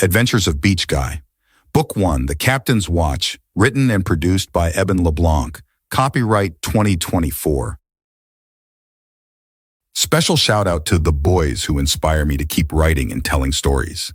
Adventures of Beach Guy. Book 1, The Captain's Watch, written and produced by Eben LeBlanc. Copyright 2024. Special shout out to the boys who inspire me to keep writing and telling stories.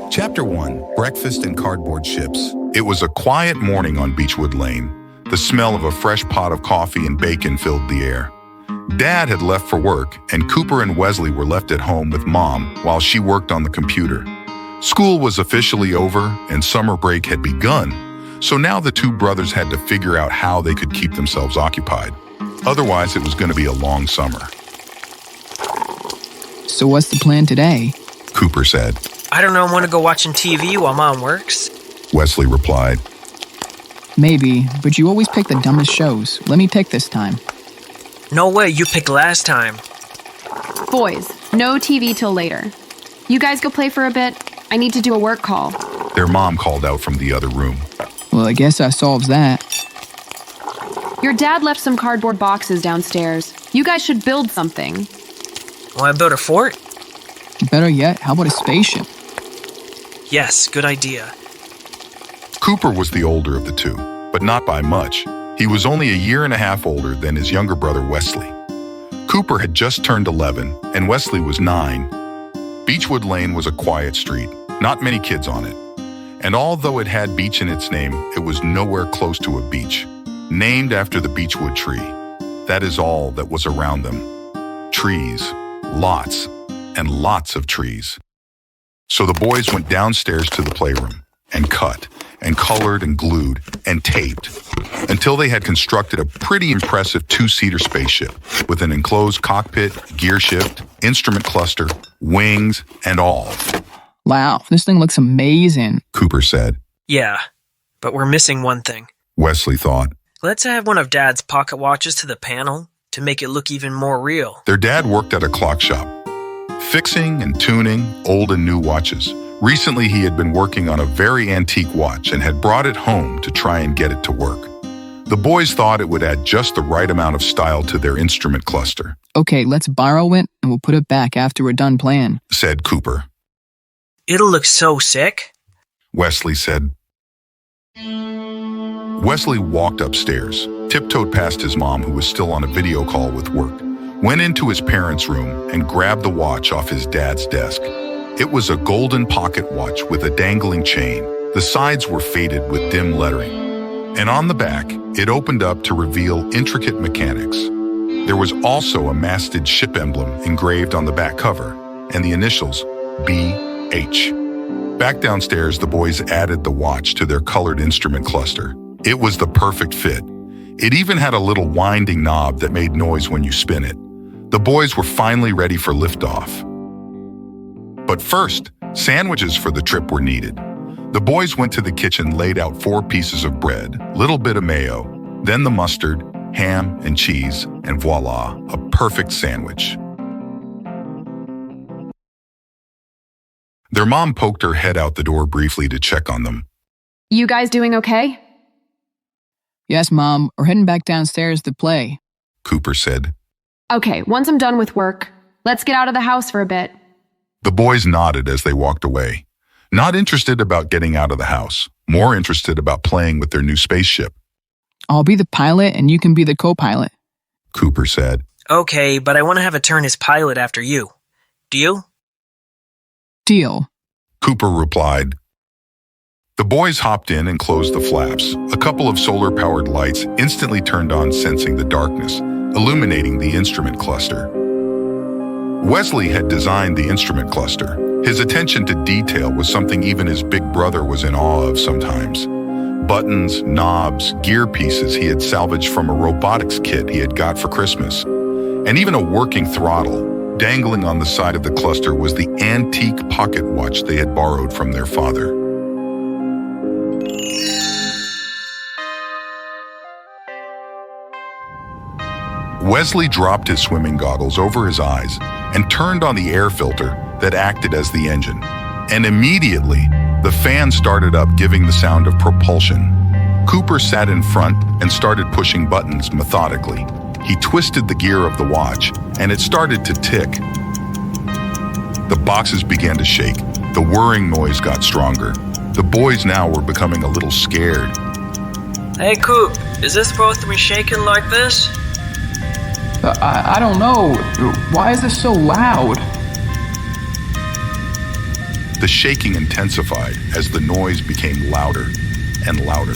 Chapter 1, Breakfast in Cardboard Ships. It was a quiet morning on Beechwood Lane. The smell of a fresh pot of coffee and bacon filled the air. Dad had left for work, and Cooper and Wesley were left at home with Mom while she worked on the computer. School was officially over, and summer break had begun, so now the two brothers had to figure out how they could keep themselves occupied. Otherwise, it was going to be a long summer. So what's the plan today? Cooper said. I don't know, I want to go watching TV while Mom works. Wesley replied. Maybe, but you always pick the dumbest shows. Let me pick this time. No way, you picked last time. Boys, no TV till later. You guys go play for a bit. I need to do a work call. Their mom called out from the other room. Well, I guess that solves that. Your dad left some cardboard boxes downstairs. You guys should build something. Want to build a fort? Better yet, how about a spaceship? Yes, good idea. Cooper was the older of the two, but not by much. He was only a year and a half older than his younger brother Wesley. Cooper had just turned 11, and Wesley was 9. Beechwood Lane was a quiet street, not many kids on it. And although it had beach in its name, it was nowhere close to a beach, named after the beechwood tree. That is all that was around them. Trees, lots and lots of trees. So the boys went downstairs to the playroom and cut and colored and glued and taped until they had constructed a pretty impressive 2-seater spaceship with an enclosed cockpit, gear shift, instrument cluster, wings, and all. Wow, this thing looks amazing, Cooper said. Yeah, but we're missing one thing. Wesley thought. Let's add one of Dad's pocket watches to the panel to make it look even more real. Their dad worked at a clock shop, fixing and tuning old and new watches. Recently, he had been working on a very antique watch and had brought it home to try and get it to work. The boys thought it would add just the right amount of style to their instrument cluster. Okay, let's borrow it and we'll put it back after we're done playing, said Cooper. It'll look so sick, Wesley said. Wesley walked upstairs, tiptoed past his mom, who was still on a video call with work, went into his parents' room and grabbed the watch off his dad's desk. It was a golden pocket watch with a dangling chain. The sides were faded with dim lettering. And on the back, it opened up to reveal intricate mechanics. There was also a masted ship emblem engraved on the back cover, and the initials B.H. Back downstairs, the boys added the watch to their colored instrument cluster. It was the perfect fit. It even had a little winding knob that made noise when you spin it. The boys were finally ready for liftoff. But first, sandwiches for the trip were needed. The boys went to the kitchen, laid out 4 pieces of bread, little bit of mayo, then the mustard, ham and cheese, and voila, a perfect sandwich. Their mom poked her head out the door briefly to check on them. You guys doing okay? Yes, Mom, we're heading back downstairs to play, Cooper said. Okay, once I'm done with work, let's get out of the house for a bit. The boys nodded as they walked away, not interested about getting out of the house, more interested about playing with their new spaceship. I'll be the pilot and you can be the co-pilot, Cooper said. Okay, but I want to have a turn as pilot after you. Deal? Deal, Cooper replied. The boys hopped in and closed the flaps. A couple of solar-powered lights instantly turned on, sensing the darkness, illuminating the instrument cluster. Wesley had designed the instrument cluster. His attention to detail was something even his big brother was in awe of sometimes. Buttons, knobs, gear pieces he had salvaged from a robotics kit he had got for Christmas, and even a working throttle, Dangling on the side of the cluster was the antique pocket watch they had borrowed from their father. Wesley dropped his swimming goggles over his eyes and turned on the air filter that acted as the engine. And immediately, the fan started up, giving the sound of propulsion. Cooper sat in front and started pushing buttons methodically. He twisted the gear of the watch, and it started to tick. The boxes began to shake. The whirring noise got stronger. The boys now were becoming a little scared. Hey, Coop, is this supposed to be shaking like this? I don't know. Why is this so loud? The shaking intensified as the noise became louder and louder.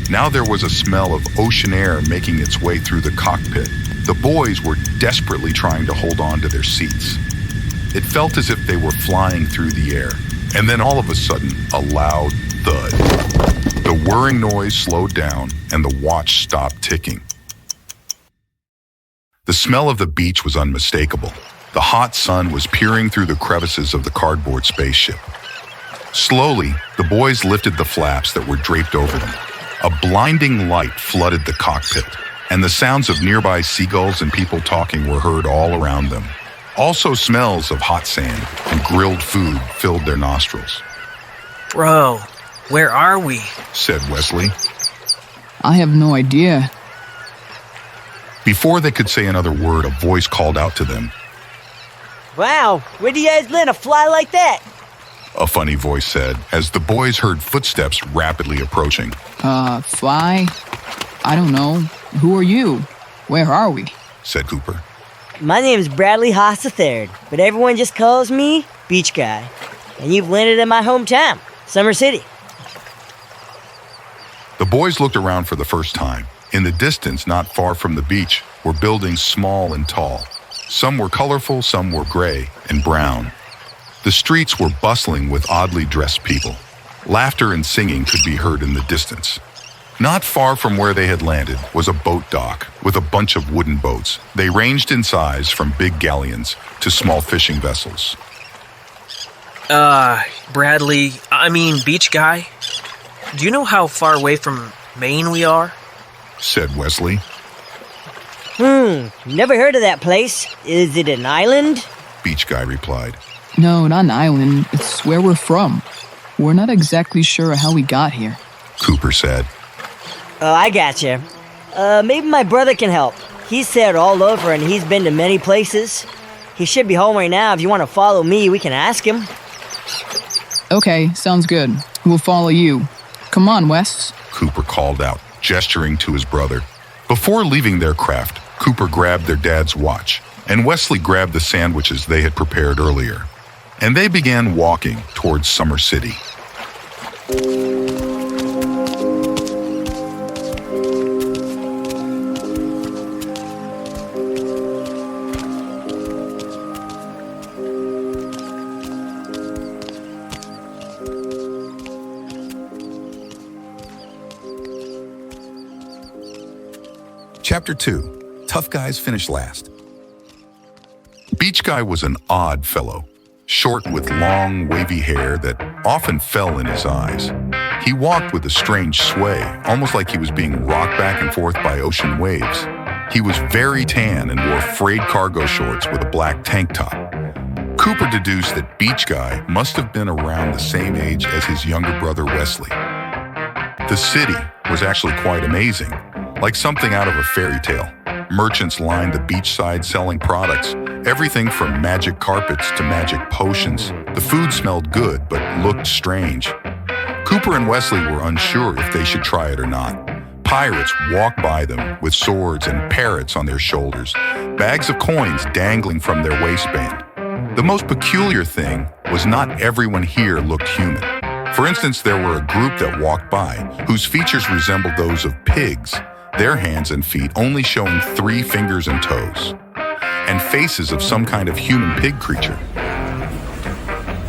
Now there was a smell of ocean air making its way through the cockpit. The boys were desperately trying to hold on to their seats. It felt as if they were flying through the air. And then all of a sudden, a loud thud. The whirring noise slowed down and the watch stopped ticking. The smell of the beach was unmistakable. The hot sun was peering through the crevices of the cardboard spaceship. Slowly, the boys lifted the flaps that were draped over them. A blinding light flooded the cockpit, and the sounds of nearby seagulls and people talking were heard all around them. Also, smells of hot sand and grilled food filled their nostrils. Bro, where are we? Said Wesley. I have no idea. Before they could say another word, a voice called out to them. Wow, where do you guys learn to fly like that? A funny voice said, as the boys heard footsteps rapidly approaching. Fly? I don't know. Who are you? Where are we? Said Cooper. My name's Bradley Haas III, but everyone just calls me Beach Guy. And you've landed in my hometown, Summer City. The boys looked around for the first time. In the distance, not far from the beach, were buildings small and tall. Some were colorful, some were gray and brown. The streets were bustling with oddly dressed people. Laughter and singing could be heard in the distance. Not far from where they had landed was a boat dock with a bunch of wooden boats. They ranged in size from big galleons to small fishing vessels. Beach Guy, do you know how far away from Maine we are? Said Wesley. Never heard of that place. Is it an island? Beach Guy replied. No, not an island. It's where we're from. We're not exactly sure how we got here. Cooper said. Oh, I gotcha. Maybe my brother can help. He's sailed all over and he's been to many places. He should be home right now. If you want to follow me, we can ask him. Okay, sounds good. We'll follow you. Come on, Wes. Cooper called out, gesturing to his brother. Before leaving their craft, Cooper grabbed their dad's watch, and Wesley grabbed the sandwiches they had prepared earlier. And they began walking towards Summer City. Chapter 2. Tough Guys Finish Last. Beach Guy was an odd fellow, short with long, wavy hair that often fell in his eyes. He walked with a strange sway, almost like he was being rocked back and forth by ocean waves. He was very tan and wore frayed cargo shorts with a black tank top. Cooper deduced that Beach Guy must have been around the same age as his younger brother Wesley. The city was actually quite amazing, like something out of a fairy tale. Merchants lined the beachside selling products, everything from magic carpets to magic potions. The food smelled good, but looked strange. Cooper and Wesley were unsure if they should try it or not. Pirates walked by them with swords and parrots on their shoulders, bags of coins dangling from their waistband. The most peculiar thing was not everyone here looked human. For instance, there were a group that walked by whose features resembled those of pigs, their hands and feet only showing 3 fingers and toes, and faces of some kind of human pig creature.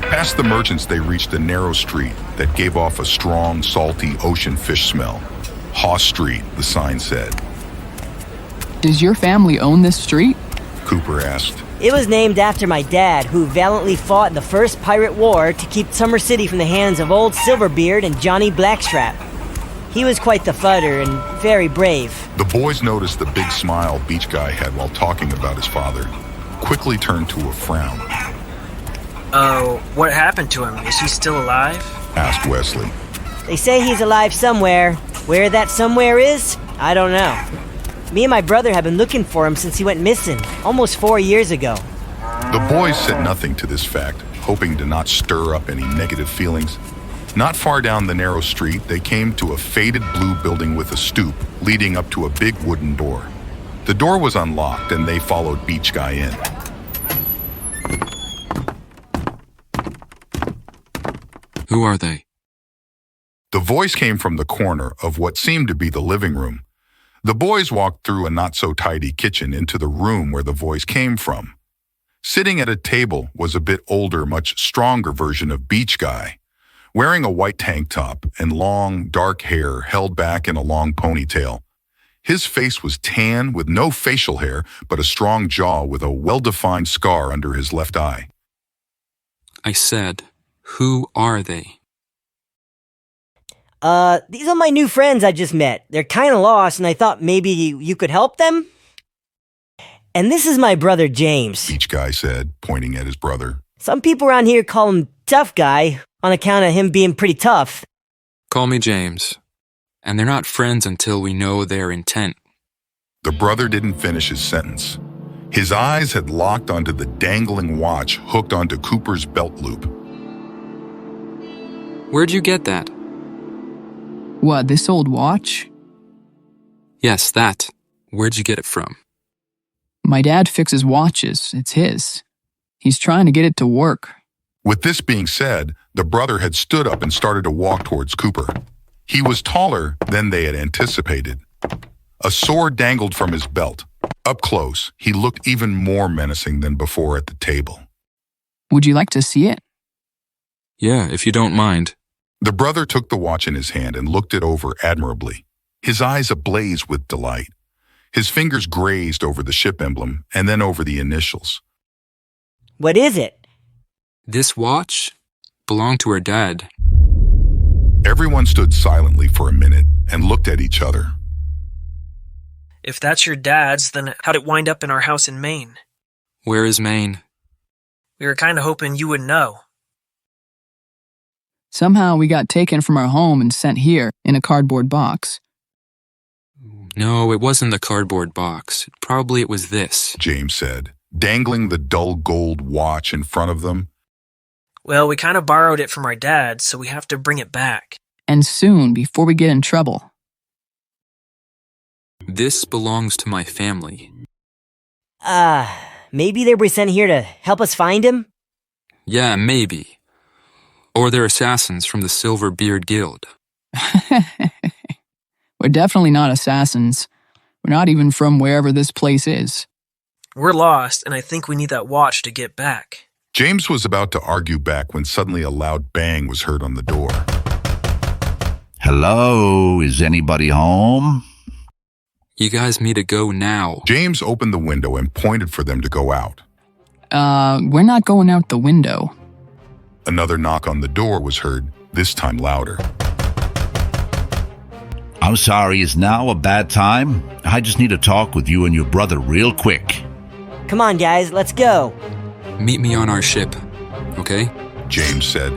Past the merchants, they reached a narrow street that gave off a strong, salty ocean fish smell. Haw Street, the sign said. Does your family own this street? Cooper asked. It was named after my dad, who valiantly fought in the first pirate war to keep Summer City from the hands of old Silverbeard and Johnny Blackstrap. He was quite the fighter and very brave. The boys noticed the big smile Beach Guy had while talking about his father, quickly turned to a frown. Oh, what happened to him? Is he still alive? Asked Wesley. They say he's alive somewhere. Where that somewhere is, I don't know. Me and my brother have been looking for him since he went missing, almost 4 years ago. The boys said nothing to this fact, hoping to not stir up any negative feelings. Not far down the narrow street, they came to a faded blue building with a stoop leading up to a big wooden door. The door was unlocked and they followed Beach Guy in. Who are they? The voice came from the corner of what seemed to be the living room. The boys walked through a not-so-tidy kitchen into the room where the voice came from. Sitting at a table was a bit older, much stronger version of Beach Guy, wearing a white tank top and long, dark hair held back in a long ponytail. His face was tan with no facial hair, but a strong jaw with a well-defined scar under his left eye. I said, who are they? These are my new friends I just met. They're kinda lost, and I thought maybe you could help them? And this is my brother James. Beach Guy said, pointing at his brother. Some people around here call him Tough Guy, on account of him being pretty tough. Call me James. And they're not friends until we know their intent. The brother didn't finish his sentence. His eyes had locked onto the dangling watch hooked onto Cooper's belt loop. Where'd you get that? What, this old watch? Yes, that. Where'd you get it from? My dad fixes watches. It's his. He's trying to get it to work. With this being said, the brother had stood up and started to walk towards Cooper. He was taller than they had anticipated. A sword dangled from his belt. Up close, he looked even more menacing than before at the table. Would you like to see it? Yeah, if you don't mind. The brother took the watch in his hand and looked it over admirably, his eyes ablaze with delight. His fingers grazed over the ship emblem and then over the initials. What is it? This watch belonged to her dad. Everyone stood silently for a minute and looked at each other. If that's your dad's, then how'd it wind up in our house in Maine? Where is Maine? We were kinda hoping you would know. Somehow we got taken from our home and sent here in a cardboard box. No, it wasn't the cardboard box. Probably it was this. James said, dangling the dull gold watch in front of them. Well, we kinda borrowed it from our dad, so we have to bring it back. And soon, before we get in trouble. This belongs to my family. Maybe they were sent here to help us find him? Yeah, maybe. Or they're assassins from the Silverbeard Guild. We're definitely not assassins. We're not even from wherever this place is. We're lost, and I think we need that watch to get back. James was about to argue back when suddenly a loud bang was heard on the door. Hello, is anybody home? You guys need to go now. James opened the window and pointed for them to go out. We're not going out the window. Another knock on the door was heard, this time louder. I'm sorry, is now a bad time? I just need to talk with you and your brother real quick. Come on, guys, let's go. Meet me on our ship, okay? James said.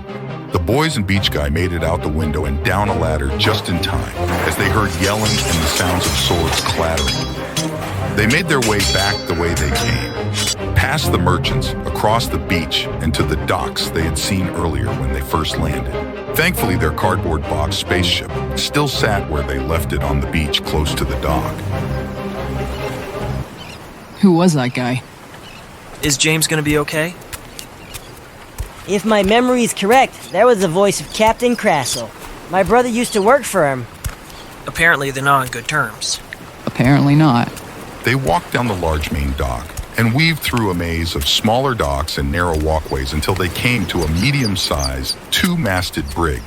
The boys and Beach Guy made it out the window and down a ladder just in time as they heard yelling and the sounds of swords clattering. They made their way back the way they came, past the merchants, across the beach, and to the docks they had seen earlier when they first landed. Thankfully, their cardboard box spaceship still sat where they left it on the beach close to the dock. Who was that guy? Is James gonna be okay? If my memory is correct, that was the voice of Captain Crassel. My brother used to work for him. Apparently they're not on good terms. Apparently not. They walked down the large main dock and weaved through a maze of smaller docks and narrow walkways until they came to a medium-sized, two-masted brig.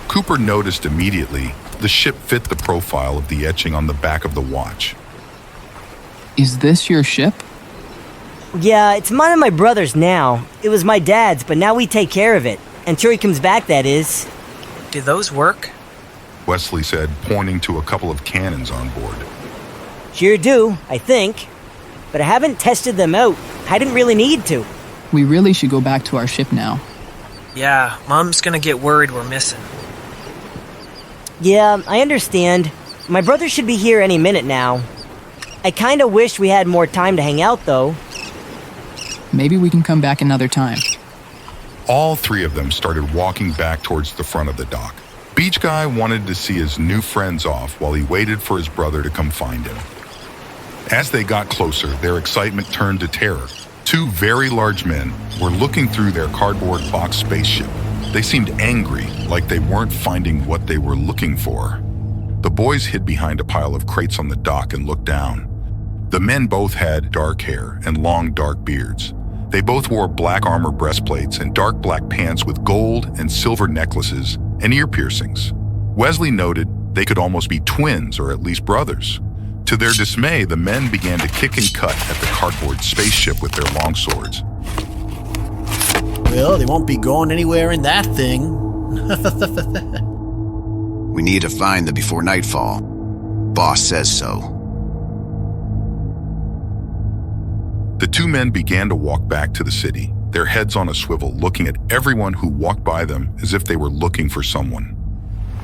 Cooper noticed immediately the ship fit the profile of the etching on the back of the watch. Is this your ship? Yeah, it's mine and my brother's now. It was my dad's, but now we take care of it. Until he comes back, that is. Do those work? Wesley said, pointing to a couple of cannons on board. Sure do, I think. But I haven't tested them out. I didn't really need to. We really should go back to our ship now. Yeah, Mom's gonna get worried we're missing. Yeah, I understand. My brother should be here any minute now. I kinda wish we had more time to hang out, though. Maybe we can come back another time. All three of them started walking back towards the front of the dock. Beach Guy wanted to see his new friends off while he waited for his brother to come find him. As they got closer, their excitement turned to terror. Two very large men were looking through their cardboard box spaceship. They seemed angry, like they weren't finding what they were looking for. The boys hid behind a pile of crates on the dock and looked down. The men both had dark hair and long dark beards. They both wore black armor breastplates and dark black pants with gold and silver necklaces and ear piercings. Wesley noted they could almost be twins or at least brothers. To their dismay, the men began to kick and cut at the cardboard spaceship with their long swords. Well, they won't be going anywhere in that thing. We need to find them before nightfall. Boss says so. The two men began to walk back to the city, their heads on a swivel, looking at everyone who walked by them as if they were looking for someone.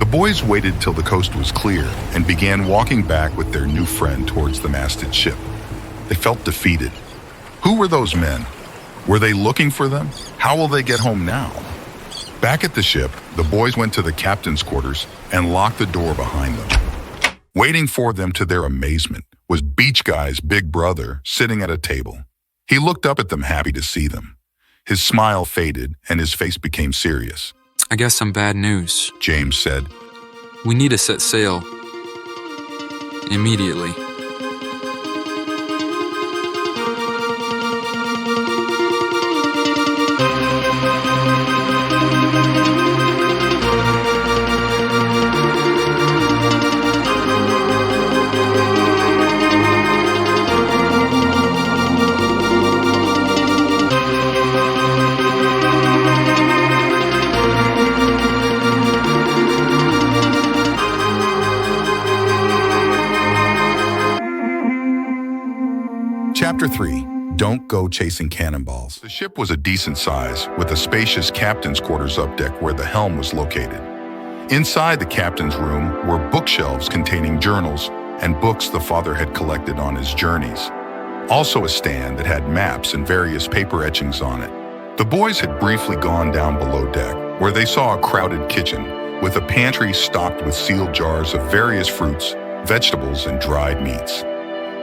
The boys waited till the coast was clear and began walking back with their new friend towards the masted ship. They felt defeated. Who were those men? Were they looking for them? How will they get home now? Back at the ship, the boys went to the captain's quarters and locked the door behind them. Waiting for them to their amazement was Beach Guy's big brother sitting at a table. He looked up at them, happy to see them. His smile faded and his face became serious. I guess some bad news. James said, We need to set sail. Immediately. Chapter 3, Don't Go Chasing Cannonballs. The ship was a decent size, with a spacious captain's quarters up deck where the helm was located. Inside the captain's room were bookshelves containing journals and books the father had collected on his journeys. Also a stand that had maps and various paper etchings on it. The boys had briefly gone down below deck, where they saw a crowded kitchen with a pantry stocked with sealed jars of various fruits, vegetables, and dried meats.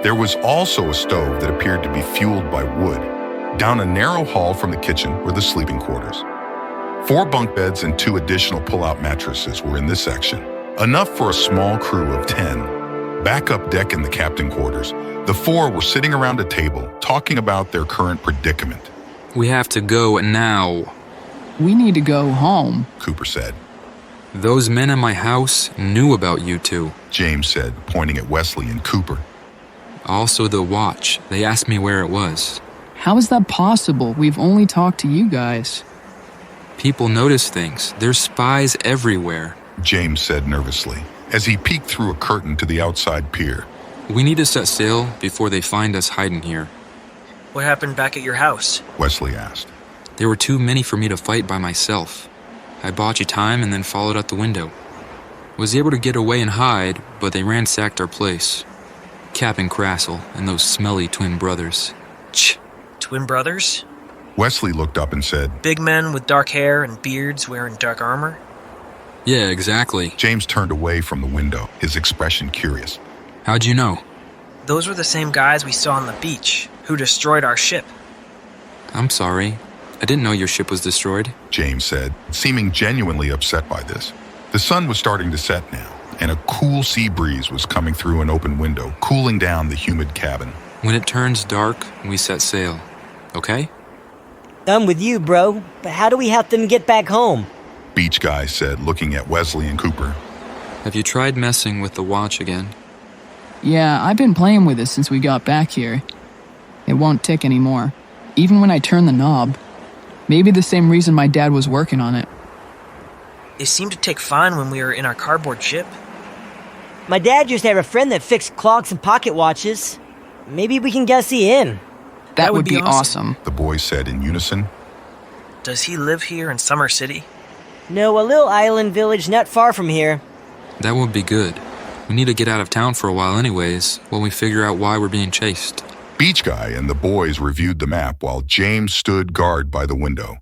There was also a stove that appeared to be fueled by wood. Down a narrow hall from the kitchen were the sleeping quarters. 4 bunk beds and 2 additional pull-out mattresses were in this section, enough for a small crew of 10. Back up deck in the captain quarters, the 4 were sitting around a table, talking about their current predicament. We have to go now. We need to go home. Cooper said. Those men in my house knew about you two. James said, pointing at Wesley and Cooper. Also the watch. They asked me where it was. How is that possible? We've only talked to you guys. People notice things. There's spies everywhere. James said nervously, as he peeked through a curtain to the outside pier. We need to set sail before they find us hiding here. What happened back at your house? Wesley asked. There were too many for me to fight by myself. I bought you time and then followed out the window. Was able to get away and hide, but they ransacked our place. Captain Crassel and those smelly twin brothers. Ch. Twin brothers? Wesley looked up and said, Big men with dark hair and beards wearing dark armor? Yeah, exactly. James turned away from the window, his expression curious. How'd you know? Those were the same guys we saw on the beach, who destroyed our ship. I'm sorry. I didn't know your ship was destroyed. James said, seeming genuinely upset by this. The sun was starting to set now, and a cool sea breeze was coming through an open window, cooling down the humid cabin. When it turns dark, we set sail. Okay? I'm with you, bro. But how do we have them get back home? Beach Guy said, looking at Wesley and Cooper. Have you tried messing with the watch again? Yeah, I've been playing with it since we got back here. It It won't tick anymore, even when I turn the knob. Maybe the same reason my dad was working on it. It seemed to tick fine when we were in our cardboard ship. My dad used to have a friend that fixed clocks and pocket watches. Maybe we can get see in. That would be awesome, the boys said in unison. Does he live here in Summer City? No, a little island village not far from here. That would be good. We need to get out of town for a while anyways, while we figure out why we're being chased. Beach Guy and the boys reviewed the map while James stood guard by the window.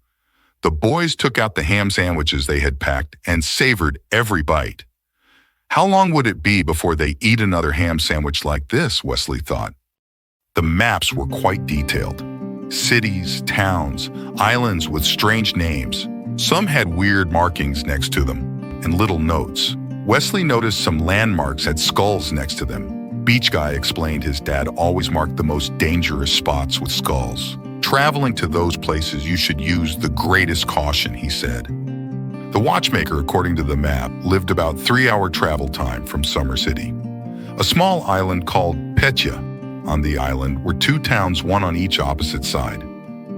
The boys took out the ham sandwiches they had packed and savored every bite. How long would it be before they eat another ham sandwich like this, Wesley thought. The maps were quite detailed. Cities, towns, islands with strange names. Some had weird markings next to them and little notes. Wesley noticed some landmarks had skulls next to them. Beach Guy explained his dad always marked the most dangerous spots with skulls. Traveling to those places, you should use the greatest caution, he said. The Watchmaker, according to the map, lived about 3-hour travel time from Summer City. A small island called Petya. On the island were 2 towns, one on each opposite side.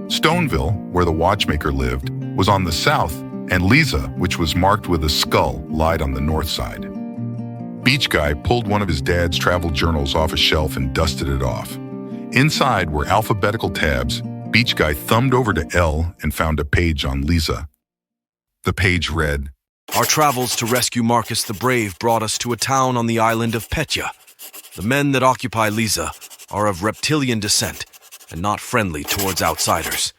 Stoneville, where the Watchmaker lived, was on the south, and Lisa, which was marked with a skull, lied on the north side. Beach Guy pulled one of his dad's travel journals off a shelf and dusted it off. Inside were alphabetical tabs. Beach Guy thumbed over to L and found a page on Lisa. The page read, Our travels to rescue Marcus the Brave brought us to a town on the island of Petya. The men that occupy Lisa are of reptilian descent and not friendly towards outsiders.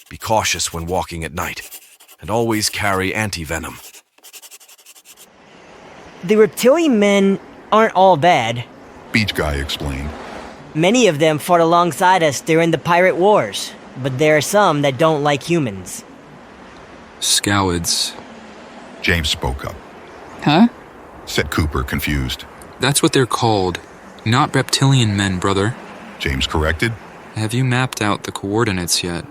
Be cautious when walking at night, and always carry anti-venom. The reptilian men aren't all bad. Beach Guy explained. Many of them fought alongside us during the pirate wars, but there are some that don't like humans. Scowids. James spoke up. Huh? Said Cooper, confused. That's what they're called. Not reptilian men, brother. James corrected. Have you mapped out the coordinates yet?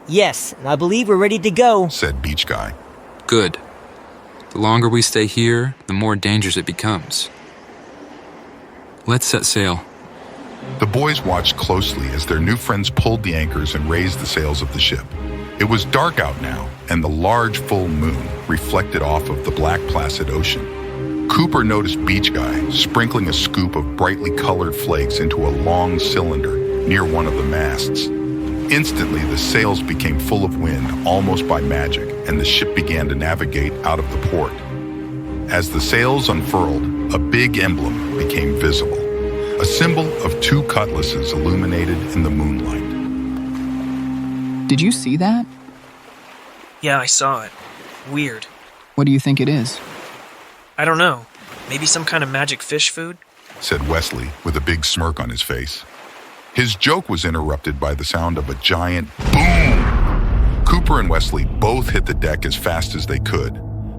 Yes, I believe we're ready to go, said Beach Guy. Good. The longer we stay here, the more dangerous it becomes. Let's set sail. The boys watched closely as their new friends pulled the anchors and raised the sails of the ship. It was dark out now, and the large full moon reflected off of the black placid ocean. Cooper noticed Beach Guy sprinkling a scoop of brightly colored flakes into a long cylinder near one of the masts. Instantly, the sails became full of wind, almost by magic, and the ship began to navigate out of the port. As the sails unfurled, a big emblem became visible, a symbol of 2 cutlasses illuminated in the moonlight. Did you see that? Yeah, I saw it. Weird. What do you think it is? I don't know. Maybe some kind of magic fish food? Said Wesley with a big smirk on his face. His joke was interrupted by the sound of a giant boom. Cooper and Wesley both hit the deck as fast as they could.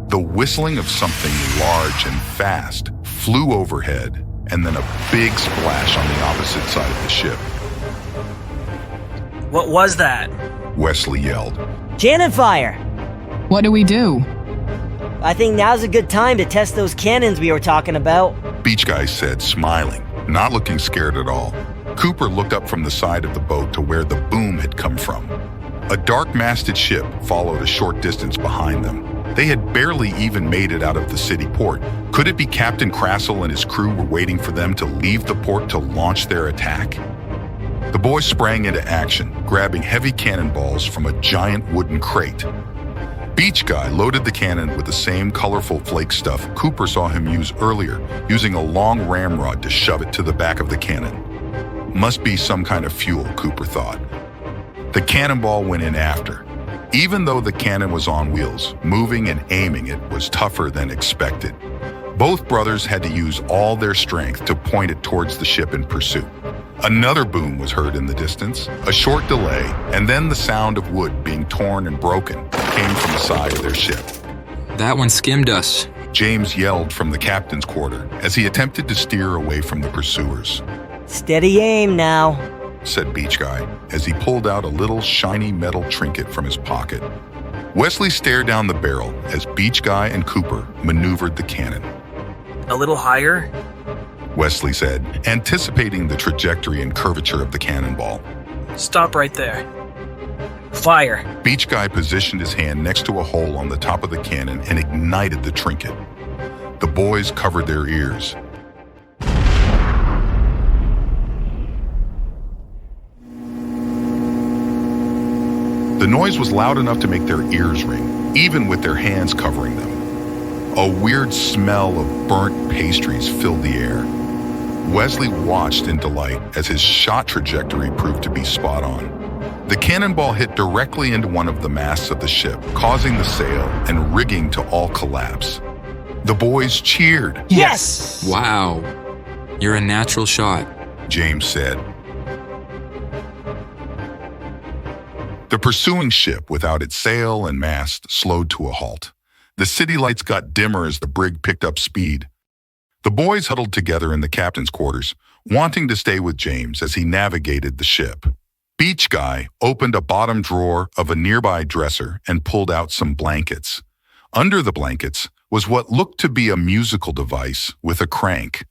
The whistling of something large and fast flew overhead, and then a big splash on the opposite side of the ship. What was that? Wesley yelled. Cannon fire! What do we do? I think now's a good time to test those cannons we were talking about. Beach Guy said, smiling, not looking scared at all. Cooper looked up from the side of the boat to where the boom had come from. A dark-masted ship followed a short distance behind them. They had barely even made it out of the city port. Could it be Captain Crassel and his crew were waiting for them to leave the port to launch their attack? The boys sprang into action, grabbing heavy cannonballs from a giant wooden crate. Beach Guy loaded the cannon with the same colorful flake stuff Cooper saw him use earlier, using a long ramrod to shove it to the back of the cannon. Must be some kind of fuel, Cooper thought. The cannonball went in after. Even though the cannon was on wheels, moving and aiming it was tougher than expected. Both brothers had to use all their strength to point it towards the ship in pursuit. Another boom was heard in the distance, a short delay, and then the sound of wood being torn and broken came from the side of their ship. That one skimmed us. James yelled from the captain's quarter as he attempted to steer away from the pursuers. Steady aim now, said Beach Guy as he pulled out a little shiny metal trinket from his pocket. Wesley stared down the barrel as Beach Guy and Cooper maneuvered the cannon. A little higher? Wesley said, anticipating the trajectory and curvature of the cannonball. Stop right there. Fire. Beach Guy positioned his hand next to a hole on the top of the cannon and ignited the trinket. The boys covered their ears. The noise was loud enough to make their ears ring, even with their hands covering them. A weird smell of burnt pastries filled the air. Wesley watched in delight as his shot trajectory proved to be spot on. The cannonball hit directly into one of the masts of the ship, causing the sail and rigging to all collapse. The boys cheered. Yes! Wow. You're a natural shot, James said. The pursuing ship, without its sail and mast, slowed to a halt. The city lights got dimmer as the brig picked up speed. The boys huddled together in the captain's quarters, wanting to stay with James as he navigated the ship. Beach Guy opened a bottom drawer of a nearby dresser and pulled out some blankets. Under the blankets was what looked to be a musical device with a crank.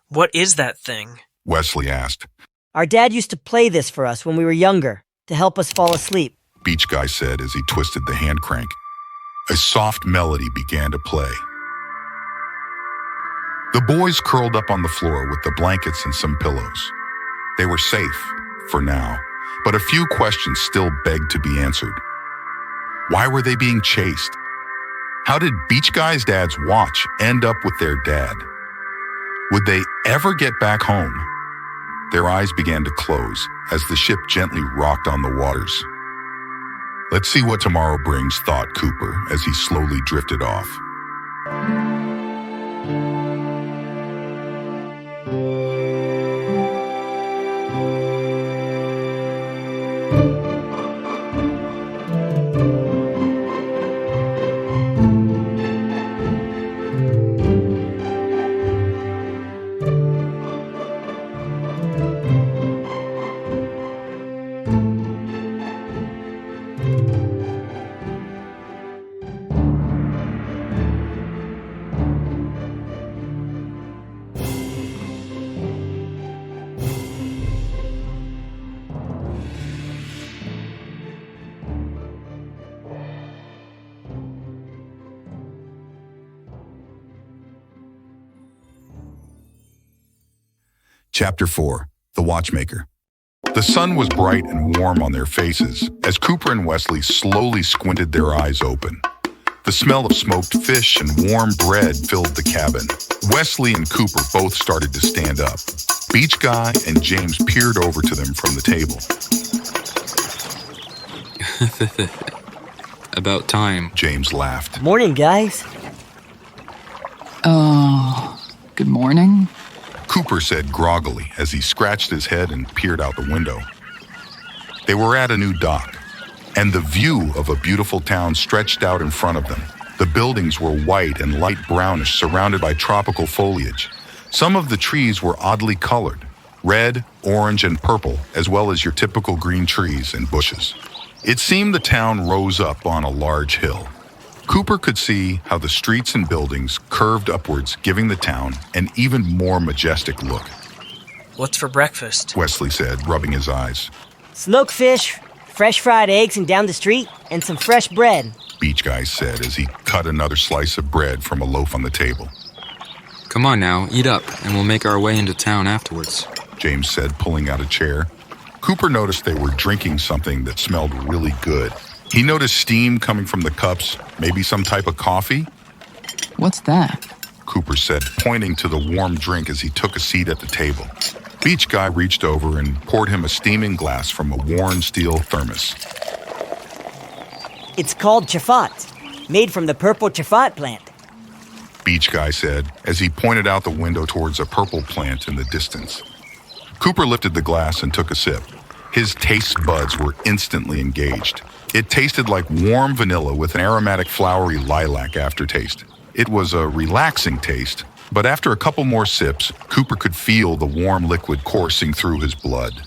What is that thing? Wesley asked. Our dad used to play this for us when we were younger, to help us fall asleep. Beach Guy said as he twisted the hand crank. A soft melody began to play. The boys curled up on the floor with the blankets and some pillows. They were safe, for now, but a few questions still begged to be answered. Why were they being chased? How did Beach Guy's dad's watch end up with their dad? Would they ever get back home? Their eyes began to close as the ship gently rocked on the waters. Let's see what tomorrow brings, thought Cooper as he slowly drifted off. Chapter 4, The Watchmaker. The sun was bright and warm on their faces as Cooper and Wesley slowly squinted their eyes open. The smell of smoked fish and warm bread filled the cabin. Wesley and Cooper both started to stand up. Beach Guy and James peered over to them from the table. About time. James laughed. Morning, guys. Good morning. Cooper said groggily as he scratched his head and peered out the window. They were at a new dock, and the view of a beautiful town stretched out in front of them. The buildings were white and light brownish, surrounded by tropical foliage. Some of the trees were oddly colored, red, orange, and purple, as well as your typical green trees and bushes. It seemed the town rose up on a large hill. Cooper could see how the streets and buildings curved upwards, giving the town an even more majestic look. What's for breakfast? Wesley said, rubbing his eyes. Smoked fish, fresh fried eggs and down the street, and some fresh bread. Beach Guy said as he cut another slice of bread from a loaf on the table. Come on now, eat up, and we'll make our way into town afterwards, James said, pulling out a chair. Cooper noticed they were drinking something that smelled really good. He noticed steam coming from the cups, maybe some type of coffee. What's that? Cooper said, pointing to the warm drink as he took a seat at the table. Beach Guy reached over and poured him a steaming glass from a worn steel thermos. It's called chafat, made from the purple chafat plant. Beach Guy said, as he pointed out the window towards a purple plant in the distance. Cooper lifted the glass and took a sip. His taste buds were instantly engaged. It tasted like warm vanilla with an aromatic flowery lilac aftertaste. It was a relaxing taste, but after a couple more sips, Cooper could feel the warm liquid coursing through his blood.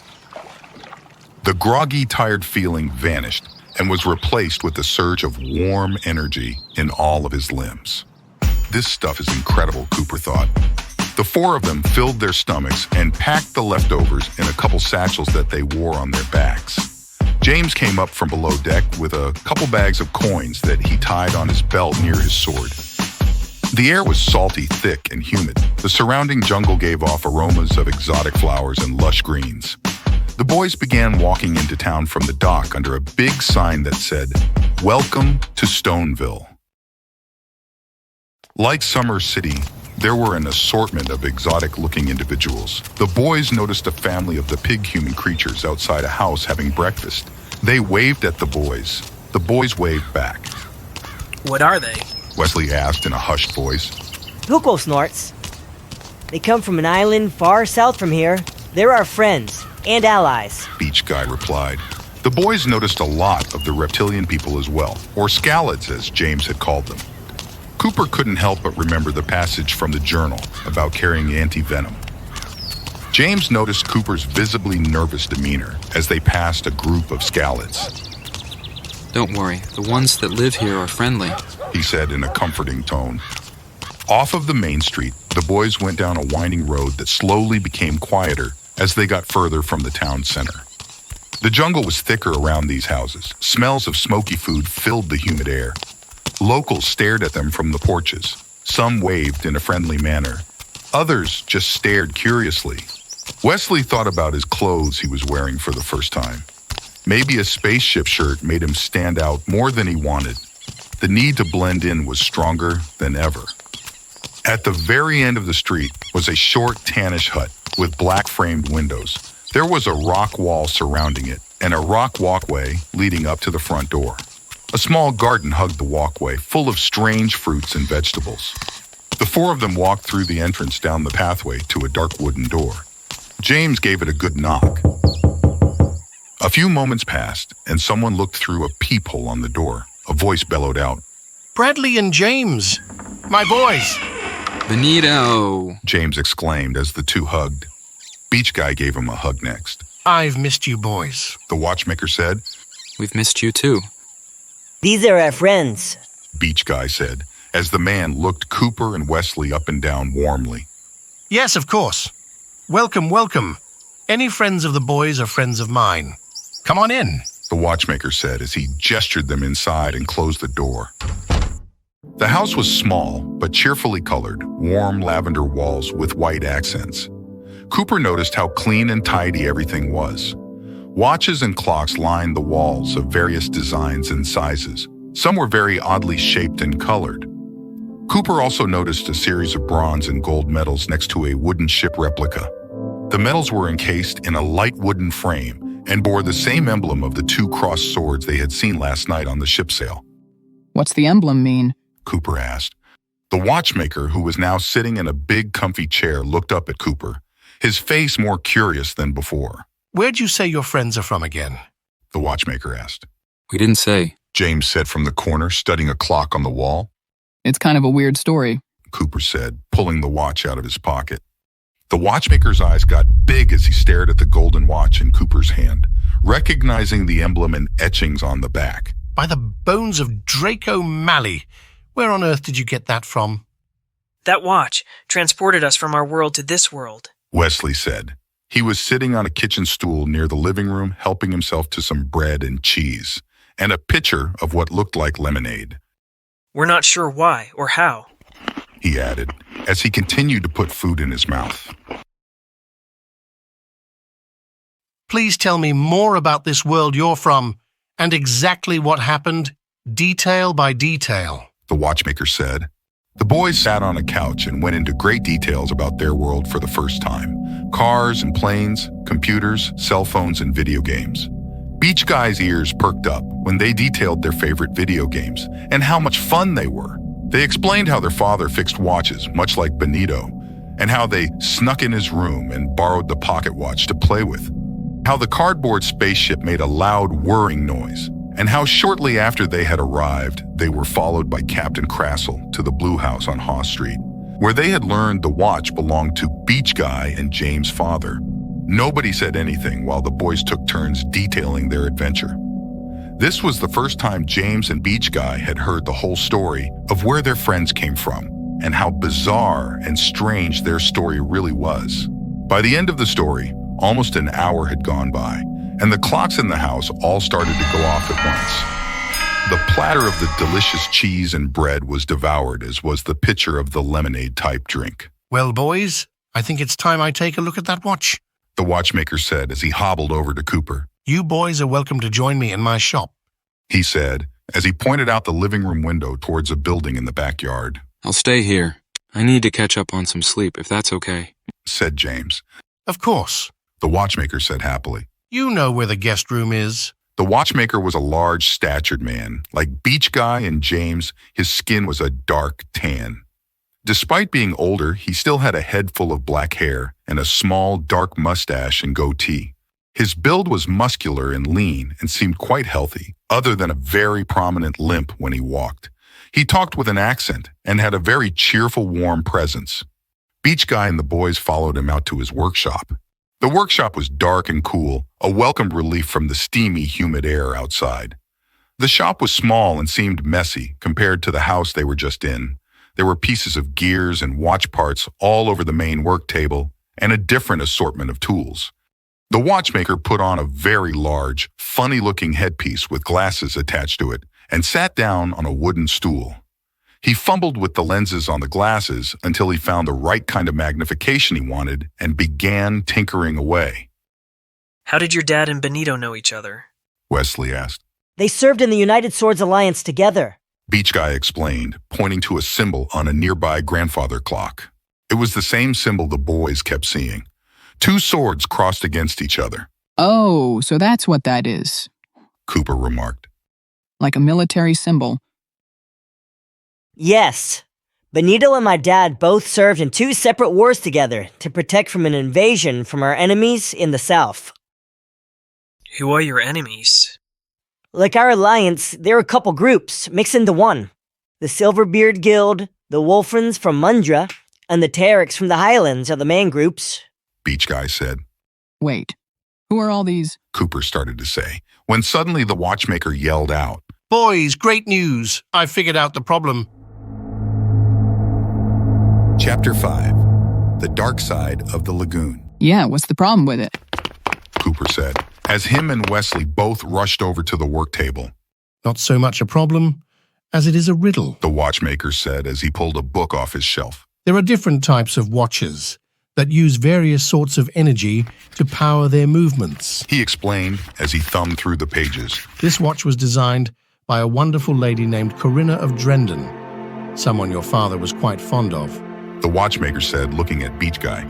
The groggy, tired feeling vanished and was replaced with a surge of warm energy in all of his limbs. This stuff is incredible, Cooper thought. The four of them filled their stomachs and packed the leftovers in a couple satchels that they wore on their backs. James came up from below deck with a couple bags of coins that he tied on his belt near his sword. The air was salty, thick, and humid. The surrounding jungle gave off aromas of exotic flowers and lush greens. The boys began walking into town from the dock under a big sign that said, "Welcome to Stoneville." Like Summer City, there were an assortment of exotic-looking individuals. The boys noticed a family of the pig-human creatures outside a house having breakfast. They waved at the boys. The boys waved back. What are they? Wesley asked in a hushed voice. Hugo snorts. They come from an island far south from here. They're our friends and allies. Beach Guy replied. The boys noticed a lot of the reptilian people as well, or scalids as James had called them. Cooper couldn't help but remember the passage from the journal about carrying anti-venom. James noticed Cooper's visibly nervous demeanor as they passed a group of scalids. Don't worry, the ones that live here are friendly, he said in a comforting tone. Off of the main street, the boys went down a winding road that slowly became quieter as they got further from the town center. The jungle was thicker around these houses. Smells of smoky food filled the humid air. Locals stared at them from the porches. Some waved in a friendly manner. Others just stared curiously. Wesley thought about his clothes he was wearing for the first time. Maybe a spaceship shirt made him stand out more than he wanted. The need to blend in was stronger than ever. At the very end of the street was a short, tannish hut with black-framed windows. There was a rock wall surrounding it and a rock walkway leading up to the front door. A small garden hugged the walkway, full of strange fruits and vegetables. The four of them walked through the entrance down the pathway to a dark wooden door. James gave it a good knock. A few moments passed, and someone looked through a peephole on the door. A voice bellowed out, Bradley and James, my boys. Benito! James exclaimed as the two hugged. Beach Guy gave him a hug next. I've missed you boys, the Watchmaker said. We've missed you too. These are our friends, Beach Guy said, as the man looked Cooper and Wesley up and down warmly. Yes, of course. Welcome, welcome. Any friends of the boys are friends of mine. Come on in, the Watchmaker said as he gestured them inside and closed the door. The house was small, but cheerfully colored, warm lavender walls with white accents. Cooper noticed how clean and tidy everything was. Watches and clocks lined the walls of various designs and sizes. Some were very oddly shaped and colored. Cooper also noticed a series of bronze and gold medals next to a wooden ship replica. The medals were encased in a light wooden frame and bore the same emblem of the two crossed swords they had seen last night on the ship sail. What's the emblem mean? Cooper asked. The Watchmaker, who was now sitting in a big comfy chair, looked up at Cooper, his face more curious than before. Where'd you say your friends are from again? The Watchmaker asked. We didn't say, James said from the corner, studying a clock on the wall. It's kind of a weird story, Cooper said, pulling the watch out of his pocket. The Watchmaker's eyes got big as he stared at the golden watch in Cooper's hand, recognizing the emblem and etchings on the back. By the bones of Draco Malley, where on earth did you get that from? That watch transported us from our world to this world, Wesley said. He was sitting on a kitchen stool near the living room, helping himself to some bread and cheese, and a pitcher of what looked like lemonade. We're not sure why or how, he added, as he continued to put food in his mouth. Please tell me more about this world you're from, and exactly what happened, detail by detail, the Watchmaker said. The boys sat on a couch and went into great details about their world for the first time. Cars and planes, computers, cell phones, and video games. Beach Guy's ears perked up when they detailed their favorite video games and how much fun they were. They explained how their father fixed watches, much like Benito, and how they snuck in his room and borrowed the pocket watch to play with. How the cardboard spaceship made a loud whirring noise, and how shortly after they had arrived, they were followed by Captain Crassel to the Blue House on Haw Street, where they had learned the watch belonged to Beach Guy and James' father. Nobody said anything while the boys took turns detailing their adventure. This was the first time James and Beach Guy had heard the whole story of where their friends came from. and how bizarre and strange their story really was. By the end of the story, almost an hour had gone by, and the clocks in the house all started to go off at once. The platter of the delicious cheese and bread was devoured, as was the pitcher of the lemonade-type drink. Well, boys, I think it's time I take a look at that watch, the watchmaker said as he hobbled over to Cooper. You boys are welcome to join me in my shop, he said as he pointed out the living room window towards a building in the backyard. I'll stay here. I need to catch up on some sleep, if that's okay, said James. Of course, the watchmaker said happily. You know where the guest room is. The watchmaker was a large-statured man. Like Beach Guy and James, his skin was a dark tan. Despite being older, he still had a head full of black hair and a small, dark mustache and goatee. His build was muscular and lean and seemed quite healthy, other than a very prominent limp when he walked. He talked with an accent and had a very cheerful, warm presence. Beach Guy and the boys followed him out to his workshop. The workshop was dark and cool, a welcome relief from the steamy, humid air outside. The shop was small and seemed messy compared to the house they were just in. There were pieces of gears and watch parts all over the main work table and a different assortment of tools. The watchmaker put on a very large, funny-looking headpiece with glasses attached to it and sat down on a wooden stool. He fumbled with the lenses on the glasses until he found the right kind of magnification he wanted and began tinkering away. How did your dad and Benito know each other? Wesley asked. They served in the United Swords Alliance together, Beach Guy explained, pointing to a symbol on a nearby grandfather clock. It was the same symbol the boys kept seeing. 2 swords crossed against each other. Oh, so that's what that is. Cooper remarked. Like a military symbol. Yes. Benito and my dad both served in 2 separate wars together to protect from an invasion from our enemies in the south. Who are your enemies? Like our alliance, there are a couple groups mixed into one. The Silverbeard Guild, the Wolfrans from Mundra, and the Terriks from the Highlands are the main groups. Beach Guy said. Wait, who are all these? Cooper started to say, when suddenly the watchmaker yelled out. Boys, great news. I figured out the problem. Chapter 5. The Darkside of the Lagoon. Yeah, what's the problem with it? Cooper said, as him and Wesley both rushed over to the work table. Not so much a problem as it is a riddle, the watchmaker said as he pulled a book off his shelf. There are different types of watches that use various sorts of energy to power their movements, he explained as he thumbed through the pages. This watch was designed by a wonderful lady named Corinna of Drenden, someone your father was quite fond of, the watchmaker said, looking at Beach Guy.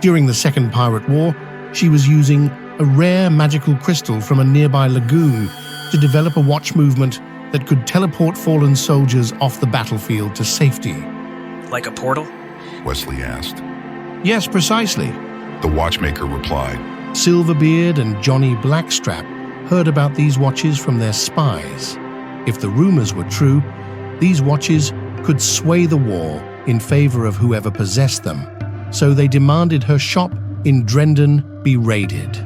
During the Second Pirate War, she was using a rare magical crystal from a nearby lagoon to develop a watch movement that could teleport fallen soldiers off the battlefield to safety. Like a portal? Wesley asked. Yes, precisely, the watchmaker replied. Silverbeard and Johnny Blackstrap heard about these watches from their spies. If the rumors were true, these watches could sway the war in favor of whoever possessed them, so they demanded her shop in Drenden be raided.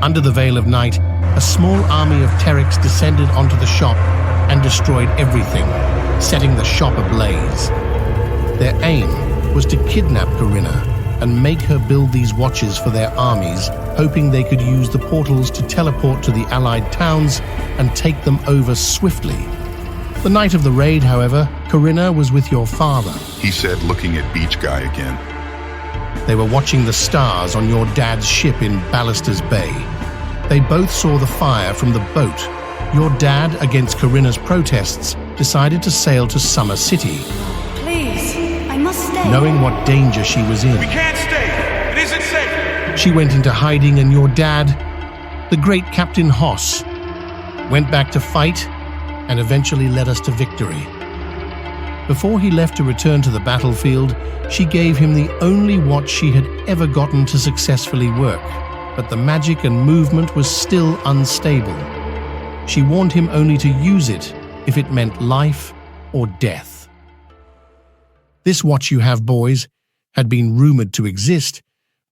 Under the veil of night, a small army of Terriks descended onto the shop and destroyed everything, setting the shop ablaze. Their aim was to kidnap Corinna and make her build these watches for their armies, hoping they could use the portals to teleport to the allied towns and take them over swiftly. The night of the raid, however, Corinna was with your father, he said, looking at Beach Guy again. They were watching the stars on your dad's ship in Ballister's Bay. They both saw the fire from the boat. Your dad, against Corinna's protests, decided to sail to Summer City. Please, I must stay. Knowing what danger she was in. We can't stay. It isn't safe. She went into hiding, and your dad, the great Captain Hoss, went back to fight and eventually led us to victory. Before he left to return to the battlefield, she gave him the only watch she had ever gotten to successfully work, but the magic and movement was still unstable. She warned him only to use it if it meant life or death. This watch you have, boys, had been rumored to exist,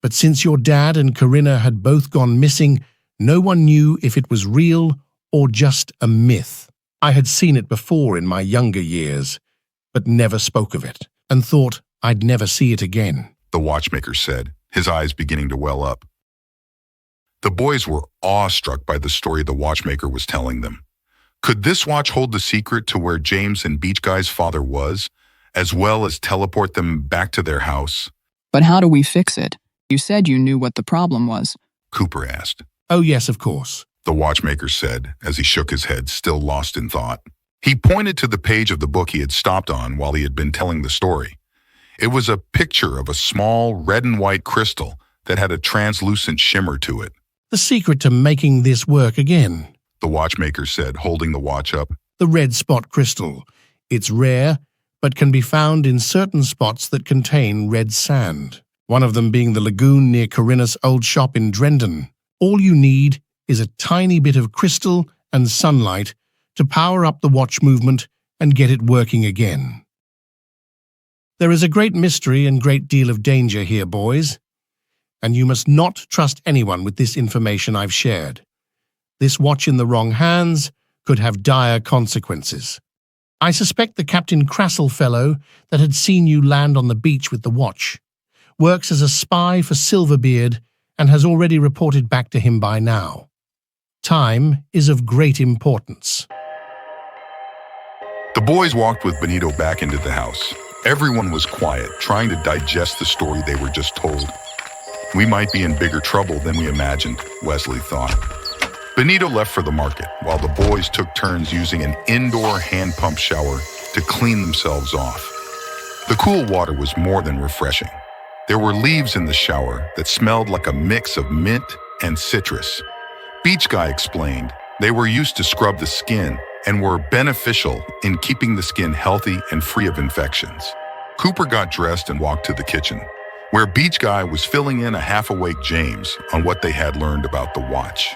but since your dad and Corinna had both gone missing, no one knew if it was real or just a myth. I had seen it before in my younger years, but never spoke of it, and thought I'd never see it again, the watchmaker said, his eyes beginning to well up. The boys were awestruck by the story the watchmaker was telling them. Could this watch hold the secret to where James and Beach Guy's father was, as well as teleport them back to their house? But how do we fix it? You said you knew what the problem was. Cooper asked. Oh yes, of course, the watchmaker said as he shook his head, still lost in thought. He pointed to the page of the book he had stopped on while he had been telling the story. It was a picture of a small red and white crystal that had a translucent shimmer to it. The secret to making this work again, the watchmaker said, holding the watch up. The red spot crystal. It's rare, but can be found in certain spots that contain red sand. One of them being the Lagoon near Corinna's old shop in Drenden. All you need is a tiny bit of crystal and sunlight to power up the watch movement and get it working again. There is a great mystery and great deal of danger here, boys, and you must not trust anyone with this information I've shared. This watch in the wrong hands could have dire consequences. I suspect the Captain Crassel fellow that had seen you land on the beach with the watch works as a spy for Silverbeard and has already reported back to him by now. Time is of great importance. The boys walked with Benito back into the house. Everyone was quiet, trying to digest the story they were just told. We might be in bigger trouble than we imagined, Wesley thought. Benito left for the market, while the boys took turns using an indoor hand pump shower to clean themselves off. The cool water was more than refreshing. There were leaves in the shower that smelled like a mix of mint and citrus. Beach Guy explained they were used to scrub the skin and were beneficial in keeping the skin healthy and free of infections. Cooper got dressed and walked to the kitchen, where Beach Guy was filling in a half-awake James on what they had learned about the watch.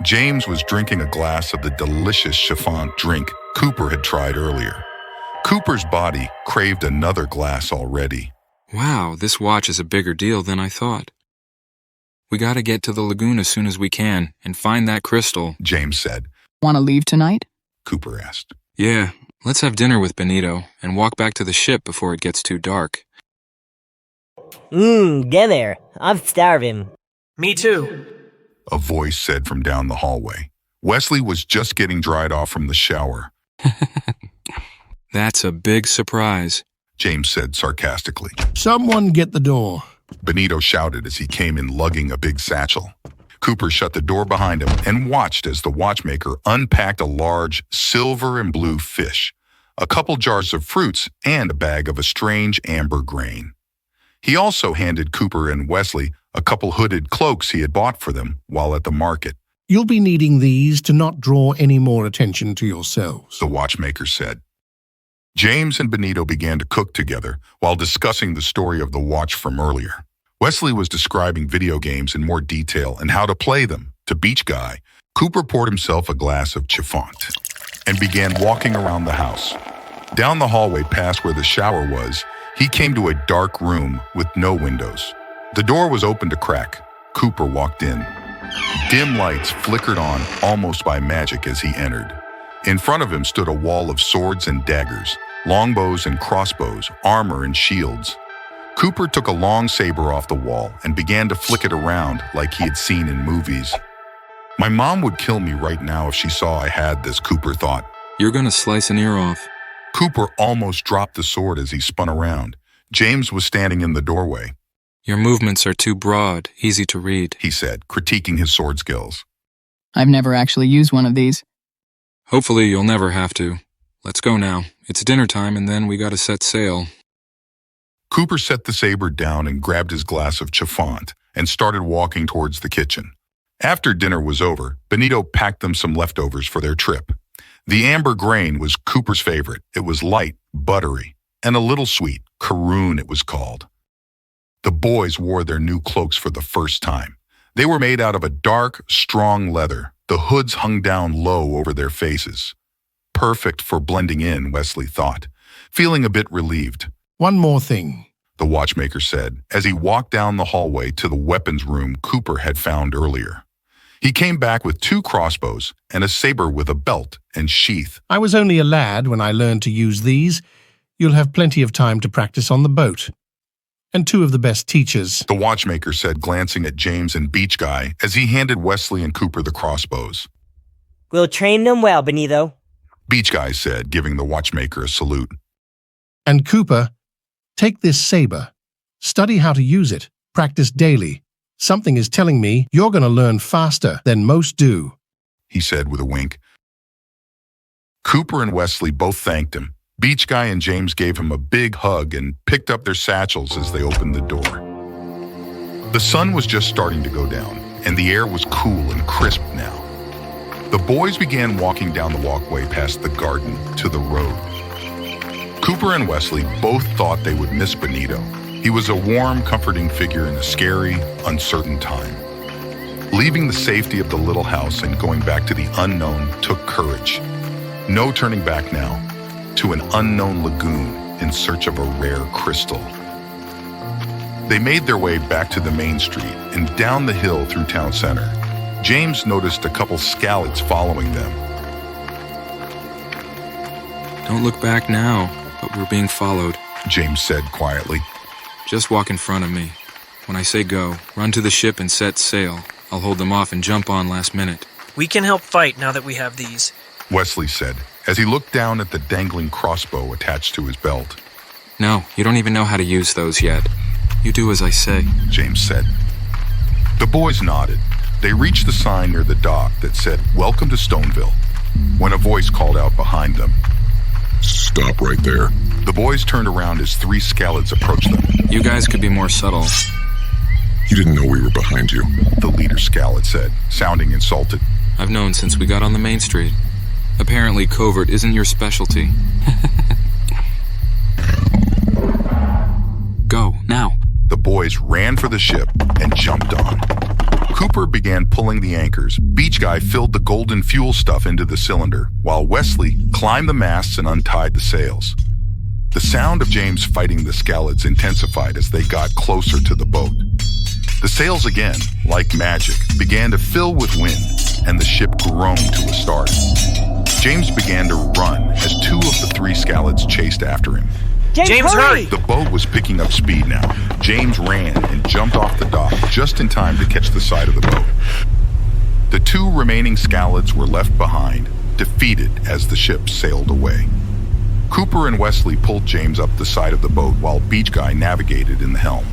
James was drinking a glass of the delicious chiffon drink Cooper had tried earlier. Cooper's body craved another glass already. Wow, this watch is a bigger deal than I thought. We gotta get to the lagoon as soon as we can and find that crystal, James said. Want to leave tonight? Cooper asked. Yeah, let's have dinner with Benito and walk back to the ship before it gets too dark. Dinner. I'm starving. Me too, a voice said from down the hallway. Wesley was just getting dried off from the shower. That's a big surprise, James said sarcastically. Someone get the door, Benito shouted as he came in lugging a big satchel. Cooper shut the door behind him and watched as the watchmaker unpacked a large silver and blue fish, a couple jars of fruits, and a bag of a strange amber grain. He also handed Cooper and Wesley a couple hooded cloaks he had bought for them while at the market. You'll be needing these to not draw any more attention to yourselves, the watchmaker said. James and Benito began to cook together while discussing the story of the watch from earlier. Wesley was describing video games in more detail and how to play them. To Beach Guy, Cooper poured himself a glass of chiffon and began walking around the house. Down the hallway past where the shower was, he came to a dark room with no windows. The door was opened a crack. Cooper walked in. Dim lights flickered on almost by magic as he entered. In front of him stood a wall of swords and daggers, longbows and crossbows, armor and shields. Cooper took a long saber off the wall and began to flick it around like he had seen in movies. My mom would kill me right now if she saw I had this, Cooper thought. You're gonna slice an ear off. Cooper almost dropped the sword as he spun around. James was standing in the doorway. Your movements are too broad, easy to read, he said, critiquing his sword skills. I've never actually used one of these. Hopefully you'll never have to. Let's go now. It's dinner time and then we gotta set sail. Cooper set the saber down and grabbed his glass of chiffon and started walking towards the kitchen. After dinner was over, Benito packed them some leftovers for their trip. The amber grain was Cooper's favorite. It was light, buttery, and a little sweet. Caroon, it was called. The boys wore their new cloaks for the first time. They were made out of a dark, strong leather. The hoods hung down low over their faces. Perfect for blending in, Wesley thought, feeling a bit relieved. One more thing, the watchmaker said, as he walked down the hallway to the weapons room Cooper had found earlier. He came back with 2 crossbows and a saber with a belt and sheath. I was only a lad when I learned to use these. You'll have plenty of time to practice on the boat. And 2 of the best teachers. The watchmaker said, glancing at James and Beach Guy as he handed Wesley and Cooper the crossbows. We'll train them well, Benito. Beach Guy said, giving the watchmaker a salute. And Cooper, take this saber. Study how to use it. Practice daily. Something is telling me you're going to learn faster than most do, he said with a wink. Cooper and Wesley both thanked him. Beach Guy and James gave him a big hug and picked up their satchels as they opened the door. The sun was just starting to go down, and the air was cool and crisp now. The boys began walking down the walkway past the garden to the road. Cooper and Wesley both thought they would miss Benito. He was a warm, comforting figure in a scary, uncertain time. Leaving the safety of the little house and going back to the unknown took courage. No turning back now. To an unknown lagoon in search of a rare crystal. They made their way back to the main street and down the hill through town center. James noticed a couple scallots following them. Don't look back now, but we're being followed, James said quietly. Just walk in front of me. When I say go, run to the ship and set sail. I'll hold them off and jump on last minute. We can help fight now that we have these, Wesley said, as he looked down at the dangling crossbow attached to his belt. No, you don't even know how to use those yet. You do as I say, James said. The boys nodded. They reached the sign near the dock that said, "Welcome to Stoneville," when a voice called out behind them. Stop right there. The boys turned around as 3 scallots approached them. You guys could be more subtle. You didn't know we were behind you, the leader scallot said, sounding insulted. I've known since we got on the main street. Apparently, covert isn't your specialty. Go, now. The boys ran for the ship and jumped on. Cooper began pulling the anchors. Beach Guy filled the golden fuel stuff into the cylinder, while Wesley climbed the masts and untied the sails. The sound of James fighting the scallots intensified as they got closer to the boat. The sails again, like magic, began to fill with wind, and the ship groaned to a start. James began to run as 2 of the 3 scallots chased after him. James, hurry! The boat was picking up speed now. James ran and jumped off the dock just in time to catch the side of the boat. The 2 remaining scallots were left behind, defeated as the ship sailed away. Cooper and Wesley pulled James up the side of the boat while Beach Guy navigated in the helm.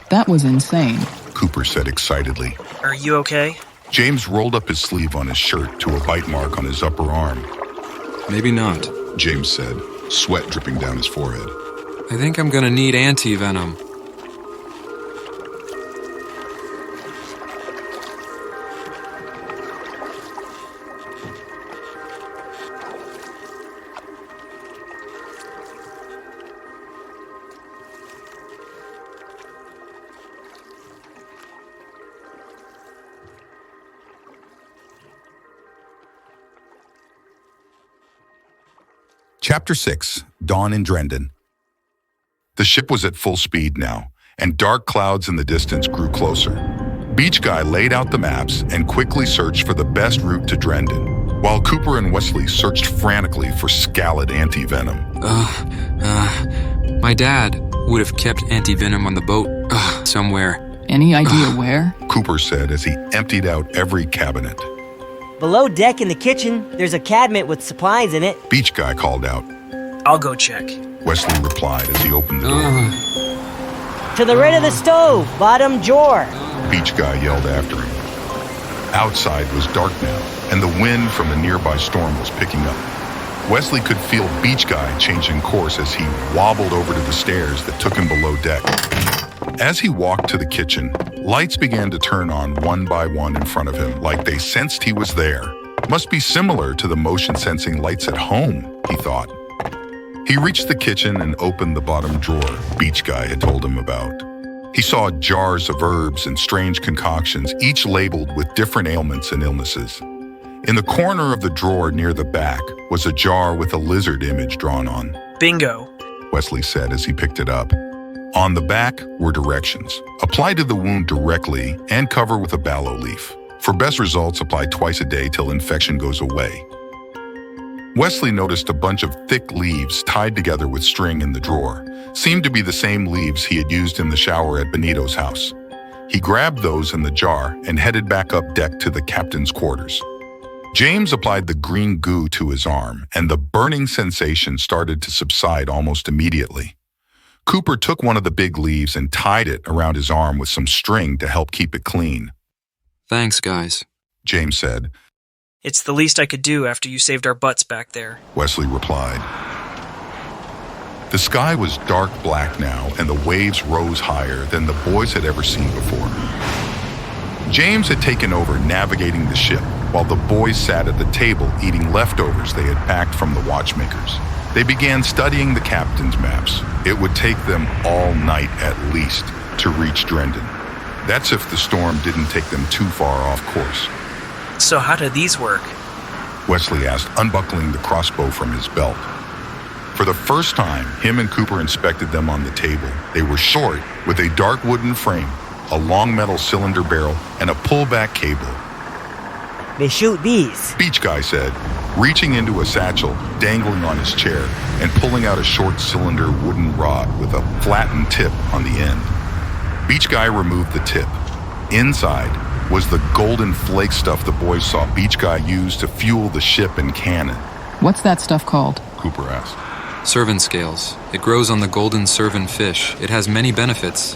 That was insane, Cooper said excitedly. Are you okay? James rolled up his sleeve on his shirt to a bite mark on his upper arm. Maybe not, James said, sweat dripping down his forehead. I think I'm gonna need anti-venom. Chapter 6, Dawn in Drenden. The ship was at full speed now, and dark clouds in the distance grew closer. Beach Guy laid out the maps and quickly searched for the best route to Drenden, while Cooper and Wesley searched frantically for scallid anti-venom. My dad would have kept anti-venom on the boat, somewhere. Any idea where? Cooper said as he emptied out every cabinet. Below deck in the kitchen, there's a cabinet with supplies in it. Beach Guy called out. I'll go check, Wesley replied as he opened the door. To the right of the stove, bottom drawer. Beach Guy yelled after him. Outside was dark now, and the wind from a nearby storm was picking up. Wesley could feel Beach Guy changing course as he wobbled over to the stairs that took him below deck. As he walked to the kitchen, lights began to turn on one by one in front of him, like they sensed he was there. Must be similar to the motion-sensing lights at home, he thought. He reached the kitchen and opened the bottom drawer Beach Guy had told him about. He saw jars of herbs and strange concoctions, each labeled with different ailments and illnesses. In the corner of the drawer near the back was a jar with a lizard image drawn on. Bingo, Wesley said as he picked it up. On the back were directions. Apply to the wound directly and cover with a ballow leaf. For best results, apply twice a day till infection goes away. Wesley noticed a bunch of thick leaves tied together with string in the drawer. Seemed to be the same leaves he had used in the shower at Benito's house. He grabbed those in the jar and headed back up deck to the captain's quarters. James applied the green goo to his arm, and the burning sensation started to subside almost immediately. Cooper took one of the big leaves and tied it around his arm with some string to help keep it clean. Thanks, guys, James said. It's the least I could do after you saved our butts back there, Wesley replied. The sky was dark black now, and the waves rose higher than the boys had ever seen before. James had taken over navigating the ship, while the boys sat at the table eating leftovers they had packed from the Watchmakers. They began studying the captain's maps. It would take them all night at least to reach Drenden. That's if the storm didn't take them too far off course. So how do these work? Wesley asked, unbuckling the crossbow from his belt. For the first time, him and Cooper inspected them on the table. They were short, with a dark wooden frame, a long metal cylinder barrel, and a pullback cable. They shoot these, Beach Guy said, reaching into a satchel dangling on his chair and pulling out a short cylinder wooden rod with a flattened tip on the end. Beach Guy removed the tip. Inside was the golden flake stuff the boys saw Beach Guy use to fuel the ship and cannon. What's that stuff called? Cooper asked. Servant scales. It grows on the golden servant fish. It has many benefits.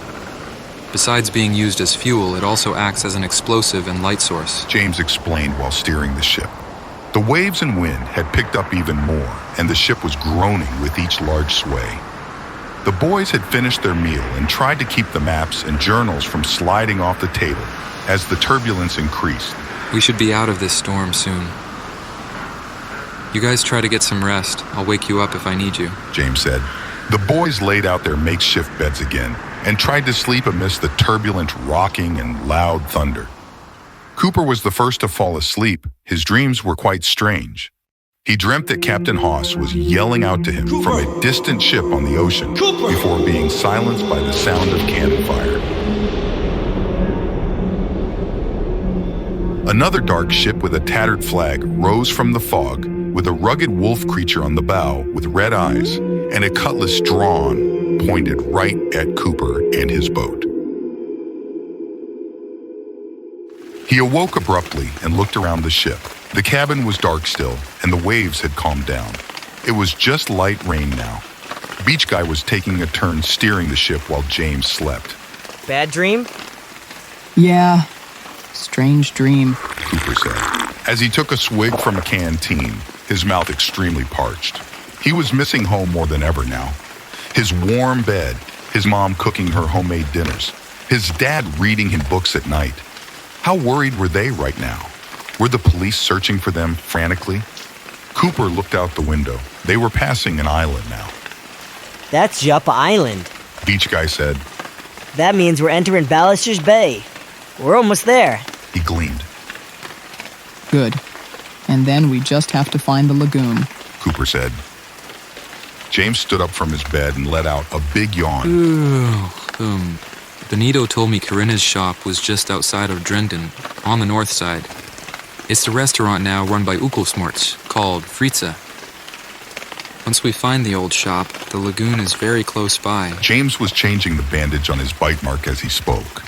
Besides being used as fuel, it also acts as an explosive and light source. James explained while steering the ship. The waves and wind had picked up even more, and the ship was groaning with each large sway. The boys had finished their meal and tried to keep the maps and journals from sliding off the table as the turbulence increased. We should be out of this storm soon. You guys try to get some rest. I'll wake you up if I need you, James said. The boys laid out their makeshift beds again and tried to sleep amidst the turbulent rocking and loud thunder. Cooper was the first to fall asleep. His dreams were quite strange. He dreamt that Captain Hoss was yelling out to him from a distant ship on the ocean before being silenced by the sound of cannon fire. Another dark ship with a tattered flag rose from the fog with a rugged wolf creature on the bow with red eyes and a cutlass drawn, pointed right at Cooper and his boat. He awoke abruptly and looked around the ship. The cabin was dark still, and the waves had calmed down. It was just light rain now. Beach Guy was taking a turn steering the ship while James slept. Bad dream? Yeah. Strange dream, Cooper said, as he took a swig from a canteen, his mouth extremely parched. He was missing home more than ever now. His warm bed, his mom cooking her homemade dinners, his dad reading him books at night. How worried were they right now? Were the police searching for them frantically? Cooper looked out the window. They were passing an island now. That's Joppa Island, Beach Guy said. That means we're entering Ballister's Bay. We're almost there. He gleamed. Good. And then we just have to find the lagoon, Cooper said. James stood up from his bed and let out a big yawn. Benito told me Corinna's shop was just outside of Drenden, on the north side. It's the restaurant now run by Ukelsmorts, called Fritza. Once we find the old shop, the lagoon is very close by. James was changing the bandage on his bite mark as he spoke.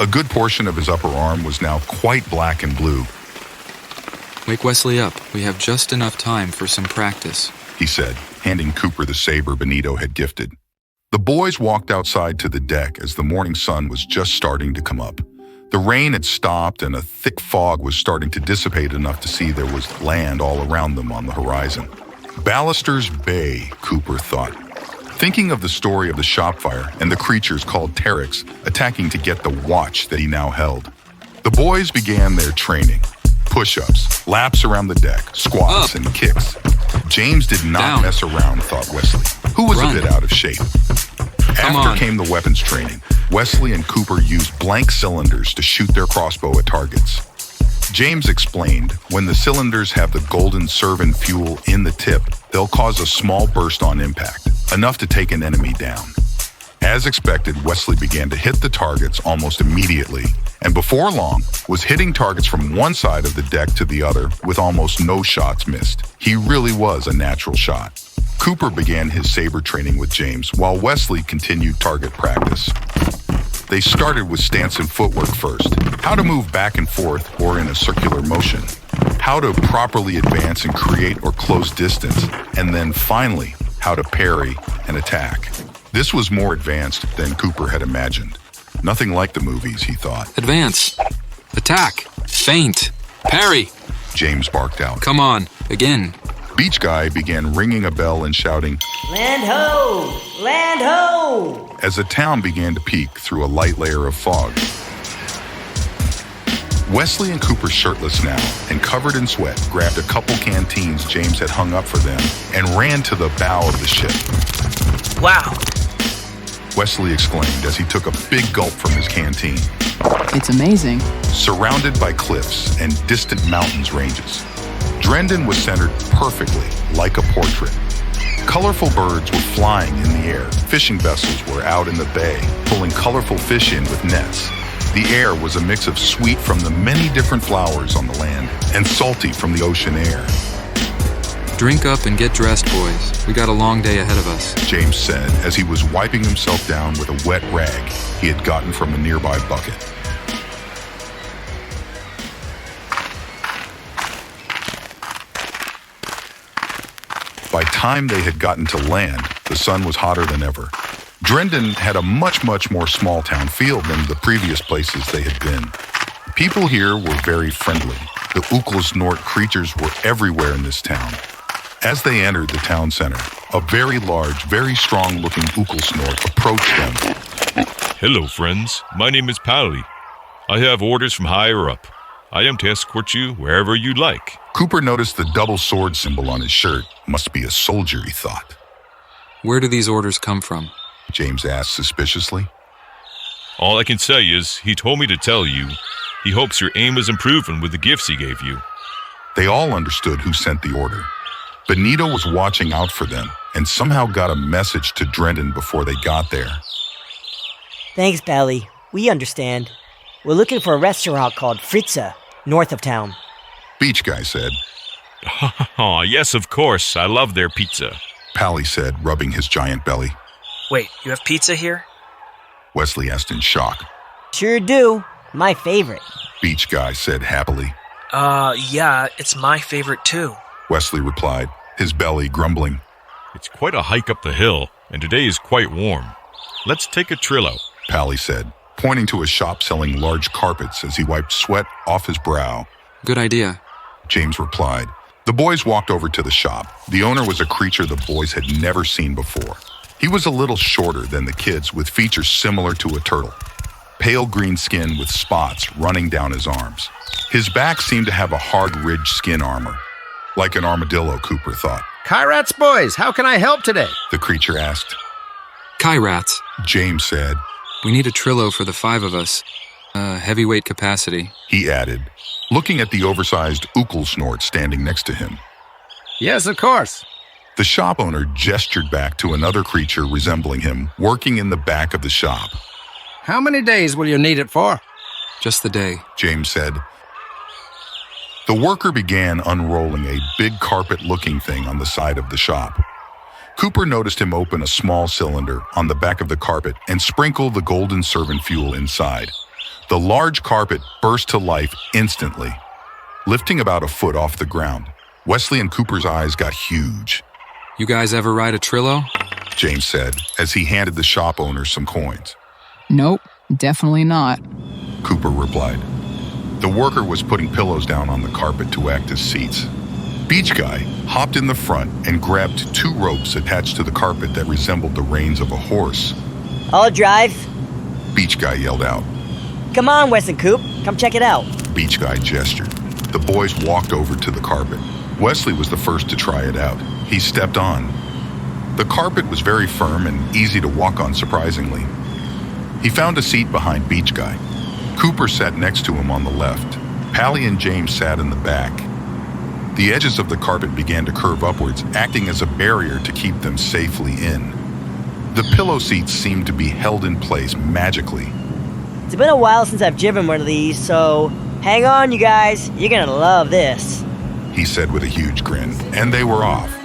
A good portion of his upper arm was now quite black and blue. Wake Wesley up. We have just enough time for some practice, he said, handing Cooper the saber Benito had gifted. The boys walked outside to the deck as the morning sun was just starting to come up. The rain had stopped and a thick fog was starting to dissipate enough to see there was land all around them on the horizon. Ballister's Bay, Cooper thought, thinking of the story of the shop fire and the creatures called Terex attacking to get the watch that he now held. The boys began their training. Push-ups, laps around the deck, squats, and kicks. James did not mess around, thought Wesley, who was a bit out of shape. After came the weapons training. Wesley and Cooper used blank cylinders to shoot their crossbow at targets. James explained, when the cylinders have the golden servant fuel in the tip, they'll cause a small burst on impact, enough to take an enemy down. As expected, Wesley began to hit the targets almost immediately, and before long, was hitting targets from one side of the deck to the other with almost no shots missed. He really was a natural shot. Cooper began his saber training with James, while Wesley continued target practice. They started with stance and footwork first, how to move back and forth or in a circular motion, how to properly advance and create or close distance, and then finally, how to parry and attack. This was more advanced than Cooper had imagined. Nothing like the movies, he thought. Advance. Attack. Feint. Parry. James barked out. Come on, again. Beach Guy began ringing a bell and shouting, Land ho! Land ho! As the town began to peek through a light layer of fog. Wesley and Cooper, shirtless now and covered in sweat, grabbed a couple canteens James had hung up for them and ran to the bow of the ship. Wow. Wesley exclaimed as he took a big gulp from his canteen. It's amazing. Surrounded by cliffs and distant mountains ranges, Drenden was centered perfectly, like a portrait. Colorful birds were flying in the air. Fishing vessels were out in the bay, pulling colorful fish in with nets. The air was a mix of sweet from the many different flowers on the land and salty from the ocean air. Drink up and get dressed, boys. We got a long day ahead of us, James said as he was wiping himself down with a wet rag he had gotten from a nearby bucket. By the time they had gotten to land, the sun was hotter than ever. Drenden had a much more small-town feel than the previous places they had been. People here were very friendly. The Uklesnort creatures were everywhere in this town. As they entered the town center, a very large, very strong-looking Uklesnort approached them. Hello, friends. My name is Pally. I have orders from higher up. I am to escort you wherever you like. Cooper noticed the double sword symbol on his shirt. Must be a soldier, he thought. Where do these orders come from? James asked suspiciously. All I can say is, he told me to tell you, he hopes your aim is improving with the gifts he gave you. They all understood who sent the order. Benito was watching out for them and somehow got a message to Drenden before they got there. Thanks, Pally. We understand. We're looking for a restaurant called Fritza, north of town. Beach Guy said. Oh, yes, of course. I love their pizza. Pally said, rubbing his giant belly. Wait, you have pizza here? Wesley asked in shock. Sure do. My favorite. Beach Guy said happily. Yeah, it's my favorite too. Wesley replied, his belly grumbling. It's quite a hike up the hill, and today is quite warm. Let's take a Trillo, Pally said, pointing to a shop selling large carpets as he wiped sweat off his brow. Good idea, James replied. The boys walked over to the shop. The owner was a creature the boys had never seen before. He was a little shorter than the kids, with features similar to a turtle. Pale green skin with spots running down his arms. His back seemed to have a hard ridged skin armor. Like an armadillo, Cooper thought. Kyrats boys, how can I help today? The creature asked. Kyrats, James said. We need a Trillo for the 5 of us. Heavyweight capacity, he added, looking at the oversized Uklesnort standing next to him. Yes, of course. The shop owner gestured back to another creature resembling him, working in the back of the shop. How many days will you need it for? Just the day, James said. The worker began unrolling a big carpet-looking thing on the side of the shop. Cooper noticed him open a small cylinder on the back of the carpet and sprinkle the golden servant fuel inside. The large carpet burst to life instantly, lifting about a foot off the ground. Wesley and Cooper's eyes got huge. You guys ever ride a Trillo? James said as he handed the shop owner some coins. Nope, definitely not, Cooper replied. The worker was putting pillows down on the carpet to act as seats. Beach Guy hopped in the front and grabbed 2 ropes attached to the carpet that resembled the reins of a horse. I'll drive. Beach Guy yelled out. Come on, Wes and Coop. Come check it out. Beach Guy gestured. The boys walked over to the carpet. Wesley was the first to try it out. He stepped on. The carpet was very firm and easy to walk on, surprisingly. He found a seat behind Beach Guy. Cooper sat next to him on the left. Pally and James sat in the back. The edges of the carpet began to curve upwards, acting as a barrier to keep them safely in. The pillow seats seemed to be held in place magically. It's been a while since I've driven one of these, so hang on, you guys. You're gonna love this, he said with a huge grin, and they were off.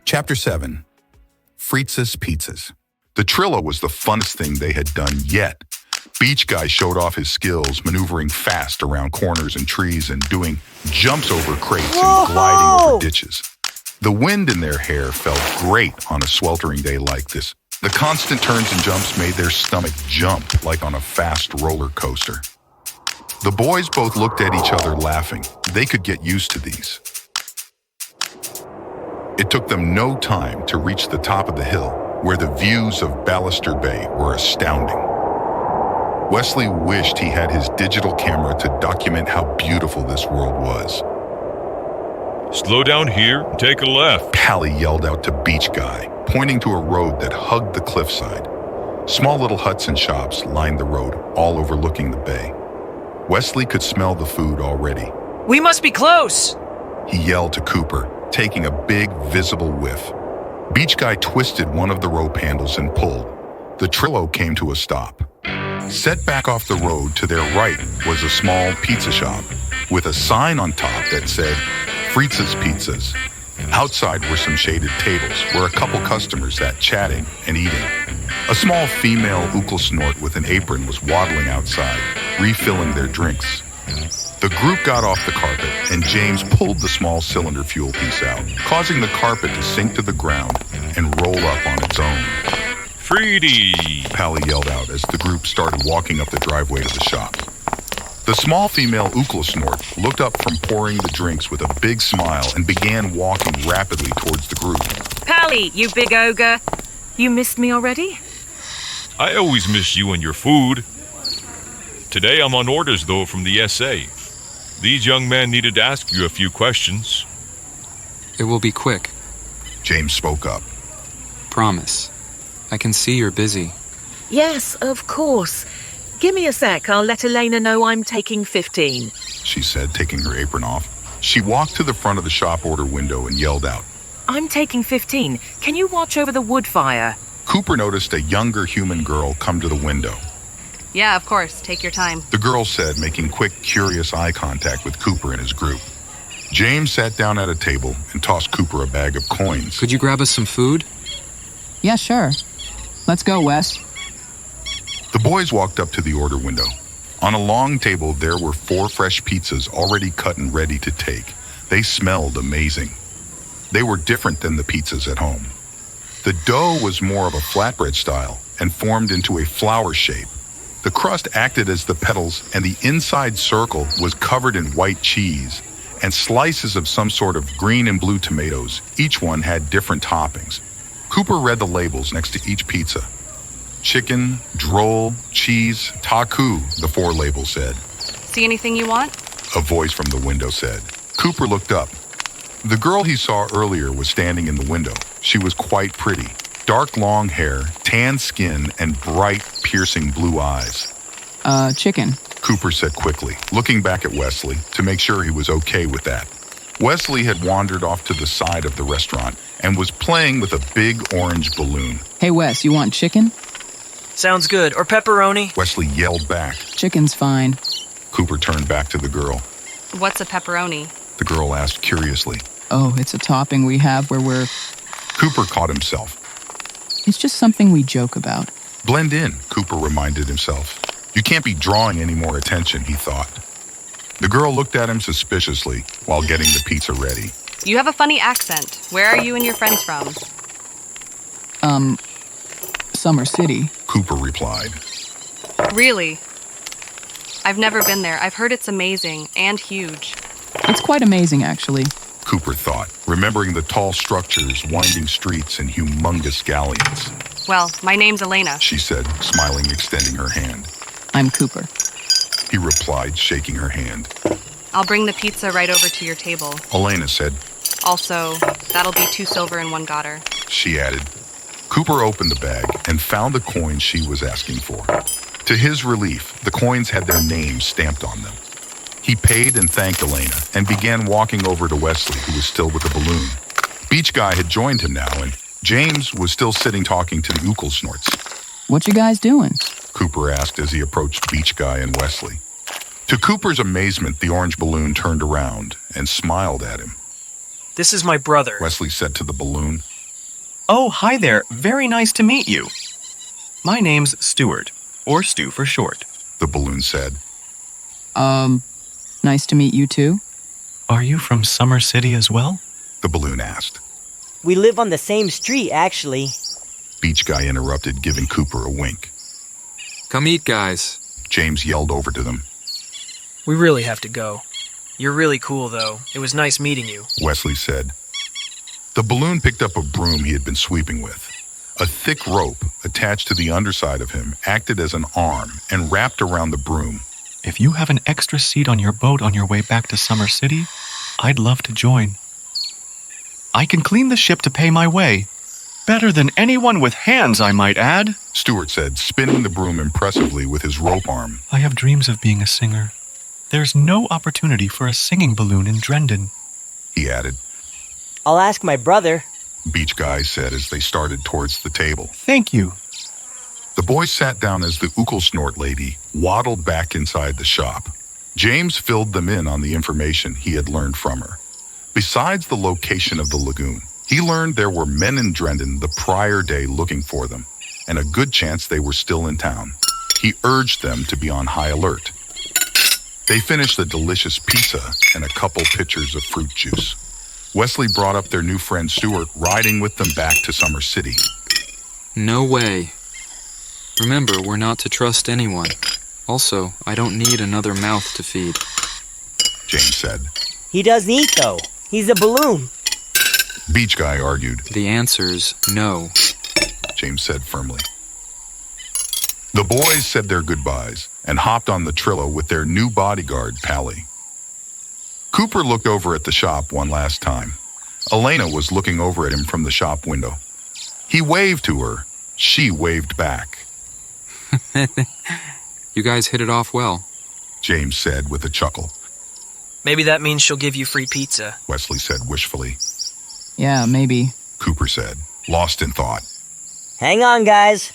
Chapter 7. Fritza's Pizzas. The Trilla was the funnest thing they had done yet. Beach Guy showed off his skills, maneuvering fast around corners and trees and doing jumps over crates and gliding over ditches. The wind in their hair felt great on a sweltering day like this. The constant turns and jumps made their stomach jump like on a fast roller coaster. The boys both looked at each other laughing. They could get used to these. It took them no time to reach the top of the hill, where the views of Ballaster Bay were astounding. Wesley wished he had his digital camera to document how beautiful this world was. Slow down here and take a left, Pally yelled out to Beach Guy, pointing to a road that hugged the cliffside. Small little huts and shops lined the road, all overlooking the bay. Wesley could smell the food already. We must be close, he yelled to Cooper, taking a big, visible whiff. Beach Guy twisted one of the rope handles and pulled. The Trillo came to a stop. Set back off the road to their right was a small pizza shop with a sign on top that said, Fritza's Pizzas. Outside were some shaded tables where a couple customers sat chatting and eating. A small female snort with an apron was waddling outside, refilling their drinks. The group got off the carpet, and James pulled the small cylinder fuel piece out, causing the carpet to sink to the ground and roll up on its own. Freedy! Pally yelled out as the group started walking up the driveway to the shop. The small female snort looked up from pouring the drinks with a big smile and began walking rapidly towards the group. Pally, you big ogre. You missed me already? I always miss you and your food. Today I'm on orders, though, from the SA. These young men needed to ask you a few questions. It will be quick. James spoke up. Promise. I can see you're busy. Yes, of course. Give me a sec. I'll let Elena know I'm taking 15. She said, taking her apron off. She walked to the front of the shop order window and yelled out, I'm taking 15. Can you watch over the wood fire? Cooper noticed a younger human girl come to the window. Yeah, of course. Take your time. The girl said, making quick, curious eye contact with Cooper and his group. James sat down at a table and tossed Cooper a bag of coins. Could you grab us some food? Yeah, sure. Let's go, Wes. The boys walked up to the order window. On a long table, there were 4 fresh pizzas already cut and ready to take. They smelled amazing. They were different than the pizzas at home. The dough was more of a flatbread style and formed into a flower shape. The crust acted as the petals, and the inside circle was covered in white cheese and slices of some sort of green and blue tomatoes. Each one had different toppings. Cooper read the labels next to each pizza. Chicken, droll, cheese, taku, the 4 labels said. See anything you want? A voice from the window said. Cooper looked up. The girl he saw earlier was standing in the window. She was quite pretty. Dark long hair, tan skin, and bright, piercing blue eyes. Chicken. Cooper said quickly, looking back at Wesley to make sure he was okay with that. Wesley had wandered off to the side of the restaurant and was playing with a big orange balloon. Hey, Wes, you want chicken? Sounds good. Or pepperoni? Wesley yelled back. Chicken's fine. Cooper turned back to the girl. What's a pepperoni? The girl asked curiously. Oh, it's a topping we have where we're... Cooper caught himself. It's just something we joke about. Blend in, Cooper reminded himself. You can't be drawing any more attention, he thought. The girl looked at him suspiciously while getting the pizza ready. You have a funny accent. Where are you and your friends from? Summer City. Cooper replied. Really? I've never been there. I've heard it's amazing and huge. It's quite amazing, actually. Cooper thought, remembering the tall structures, winding streets, and humongous galleons. Well, my name's Elena. She said, smiling, extending her hand. I'm Cooper. He replied, shaking her hand. I'll bring the pizza right over to your table. Elena said. Also, that'll be 2 silver and 1 gotter. She added. Cooper opened the bag and found the coins she was asking for. To his relief, the coins had their names stamped on them. He paid and thanked Elena and began walking over to Wesley, who was still with the balloon. Beach Guy had joined him now, and James was still sitting talking to the Uckelsnorts. What you guys doing? Cooper asked as he approached Beach Guy and Wesley. To Cooper's amazement, the orange balloon turned around and smiled at him. This is my brother, Wesley said to the balloon. Oh, hi there. Very nice to meet you. My name's Stuart, or Stu for short. The balloon said. Nice to meet you too. Are you from Summer City as well? The balloon asked. We live on the same street, actually. Beach Guy interrupted, giving Cooper a wink. Come eat, guys. James yelled over to them. We really have to go. You're really cool, though. It was nice meeting you, Wesley said. The balloon picked up a broom he had been sweeping with. A thick rope attached to the underside of him acted as an arm and wrapped around the broom. If you have an extra seat on your boat on your way back to Summer City, I'd love to join. I can clean the ship to pay my way. Better than anyone with hands, I might add, Stuart said, spinning the broom impressively with his rope arm. I have dreams of being a singer. There's no opportunity for a singing balloon in Drenden, he added. I'll ask my brother, Beach Guy said as they started towards the table. Thank you. The boys sat down as the Uckelsnort lady waddled back inside the shop. James filled them in on the information he had learned from her. Besides the location of the lagoon, he learned there were men in Drenden the prior day looking for them, and a good chance they were still in town. He urged them to be on high alert. They finished a delicious pizza and a couple pitchers of fruit juice. Wesley brought up their new friend Stuart, riding with them back to Summer City. No way. Remember, we're not to trust anyone. Also, I don't need another mouth to feed, James said. He doesn't eat, though. He's a balloon. Beach Guy argued. The answer's no, James said firmly. The boys said their goodbyes and hopped on the Trillo with their new bodyguard, Pally. Cooper looked over at the shop one last time. Elena was looking over at him from the shop window. He waved to her. She waved back. You guys hit it off well, James said with a chuckle. Maybe that means she'll give you free pizza, Wesley said wishfully. Yeah, maybe, Cooper said, lost in thought. Hang on, guys,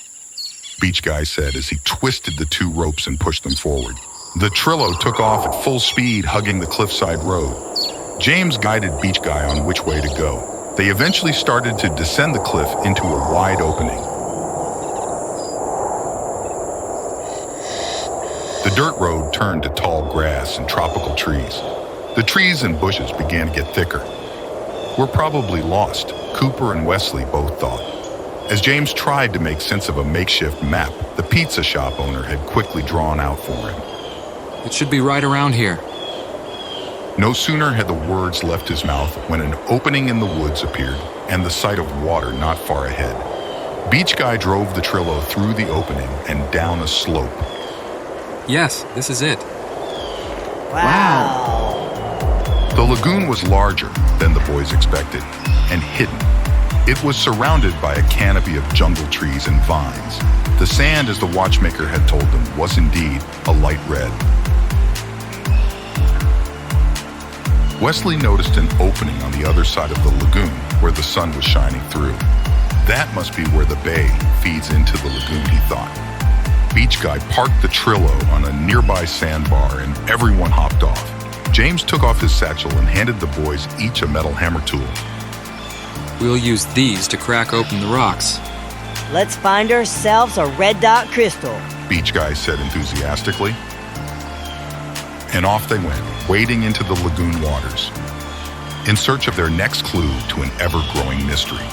Beach Guy said as he twisted the 2 ropes and pushed them forward. The Trillo took off at full speed, hugging the cliffside road. James guided Beach Guy on which way to go. They eventually started to descend the cliff into a wide opening. The dirt road turned to tall grass and tropical trees. The trees and bushes began to get thicker. We're probably lost, Cooper and Wesley both thought. As James tried to make sense of a makeshift map, the pizza shop owner had quickly drawn out for him. It should be right around here. No sooner had the words left his mouth when an opening in the woods appeared and the sight of water not far ahead. Beach Guy drove the Trillo through the opening and down a slope. Yes, this is it. Wow. The lagoon was larger than the boys expected and hidden. It was surrounded by a canopy of jungle trees and vines. The sand, as the Watchmaker had told them, was indeed a light red. Wesley noticed an opening on the other side of the lagoon where the sun was shining through. That must be where the bay feeds into the lagoon, he thought. Beach Guy parked the Trillo on a nearby sandbar and everyone hopped off. James took off his satchel and handed the boys each a metal hammer tool. We'll use these to crack open the rocks. Let's find ourselves a red dot crystal, Beach Guy said enthusiastically. And off they went, wading into the lagoon waters, in search of their next clue to an ever-growing mystery.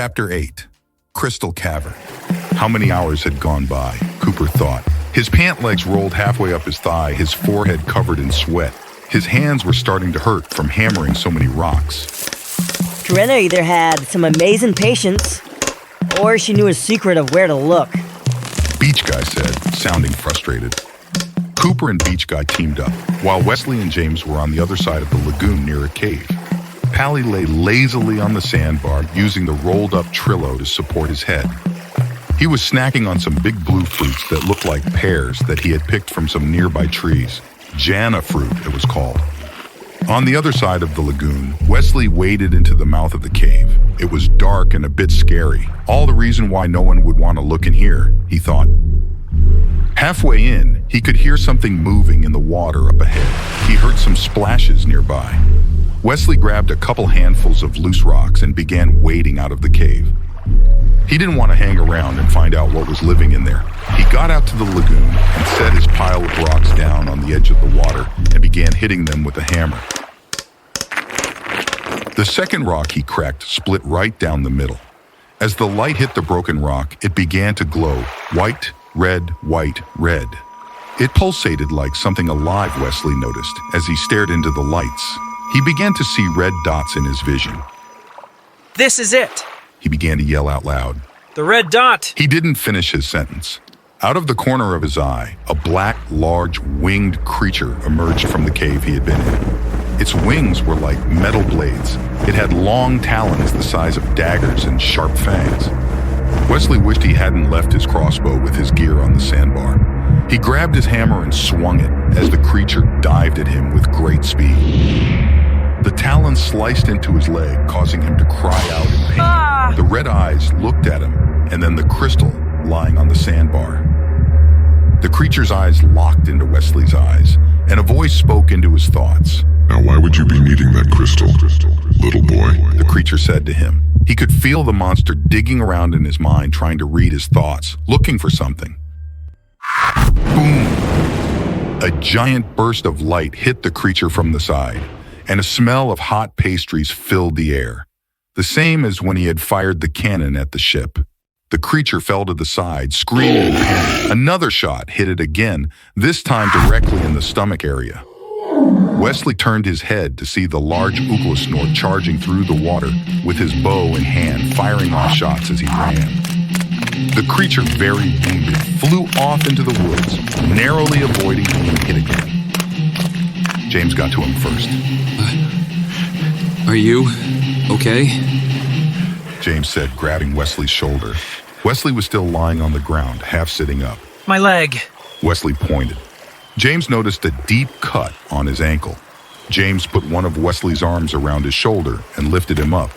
Chapter 8. Crystal Cavern. How many hours had gone by, Cooper thought. His pant legs rolled halfway up his thigh, his forehead covered in sweat. His hands were starting to hurt from hammering so many rocks. Drenden either had some amazing patience, or she knew a secret of where to look. Beach Guy said, sounding frustrated. Cooper and Beach Guy teamed up, while Wesley and James were on the other side of the lagoon near a cave. Pally lay lazily on the sandbar, using the rolled-up Trillo to support his head. He was snacking on some big blue fruits that looked like pears that he had picked from some nearby trees. Jana fruit, it was called. On the other side of the lagoon, Wesley waded into the mouth of the cave. It was dark and a bit scary. All the reason why no one would want to look in here, he thought. Halfway in, he could hear something moving in the water up ahead. He heard some splashes nearby. Wesley grabbed a couple handfuls of loose rocks and began wading out of the cave. He didn't want to hang around and find out what was living in there. He got out to the lagoon and set his pile of rocks down on the edge of the water and began hitting them with a hammer. The second rock he cracked split right down the middle. As the light hit the broken rock, it began to glow, white, red, white, red. It pulsated like something alive, Wesley noticed, as he stared into the lights. He began to see red dots in his vision. This is it! He began to yell out loud. The red dot! He didn't finish his sentence. Out of the corner of his eye, a black, large, winged creature emerged from the cave he had been in. Its wings were like metal blades. It had long talons the size of daggers and sharp fangs. Wesley wished he hadn't left his crossbow with his gear on the sandbar. He grabbed his hammer and swung it as the creature dived at him with great speed. The talons sliced into his leg, causing him to cry out in pain. Ah! The red eyes looked at him, and then the crystal lying on the sandbar. The creature's eyes locked into Wesley's eyes, and a voice spoke into his thoughts. Now why would you be needing that crystal, little boy? The creature said to him. He could feel the monster digging around in his mind, trying to read his thoughts, looking for something. Boom! A giant burst of light hit the creature from the side, and a smell of hot pastries filled the air, the same as when he had fired the cannon at the ship. The creature fell to the side, screaming in panic. Another shot hit it again, this time directly in the stomach area. Wesley turned his head to see the large Uglesnort charging through the water with his bow in hand, firing off shots as he ran. The creature, very wounded, flew off into the woods, narrowly avoiding being hit again. James got to him first. Are you okay? James said, grabbing Wesley's shoulder. Wesley was still lying on the ground, half sitting up. My leg. Wesley pointed. James noticed a deep cut on his ankle. James put one of Wesley's arms around his shoulder and lifted him up.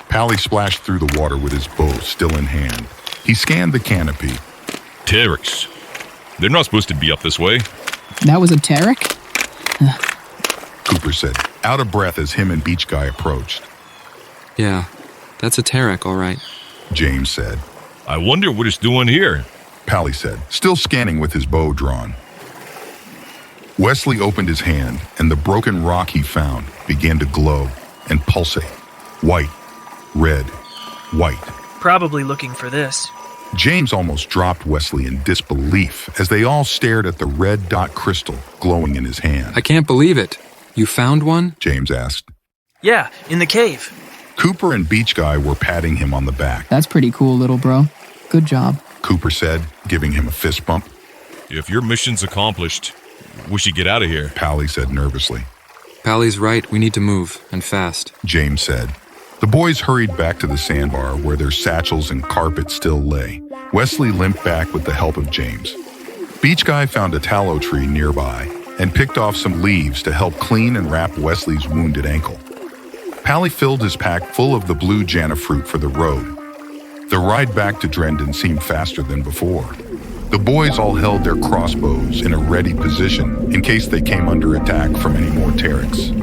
Pally splashed through the water with his bow still in hand. He scanned the canopy. Terrors. They're not supposed to be up this way. That was a Terek? Cooper said, out of breath as him and Beach Guy approached. Yeah, that's a Terek, all right. James said. I wonder what it's doing here. Pally said, still scanning with his bow drawn. Wesley opened his hand, and the broken rock he found began to glow and pulsate. White, red, white. Probably looking for this. James almost dropped Wesley in disbelief as they all stared at the red dot crystal glowing in his hand. I can't believe it. You found one? James asked. Yeah, in the cave. Cooper and Beach Guy were patting him on the back. That's pretty cool, little bro. Good job. Cooper said, giving him a fist bump. If your mission's accomplished, we should get out of here. Pally said nervously. Pally's right. We need to move, and fast. James said. The boys hurried back to the sandbar where their satchels and carpet still lay. Wesley limped back with the help of James. Beach Guy found a tallow tree nearby and picked off some leaves to help clean and wrap Wesley's wounded ankle. Pally filled his pack full of the blue Jana fruit for the road. The ride back to Drenden seemed faster than before. The boys all held their crossbows in a ready position in case they came under attack from any more Tereks.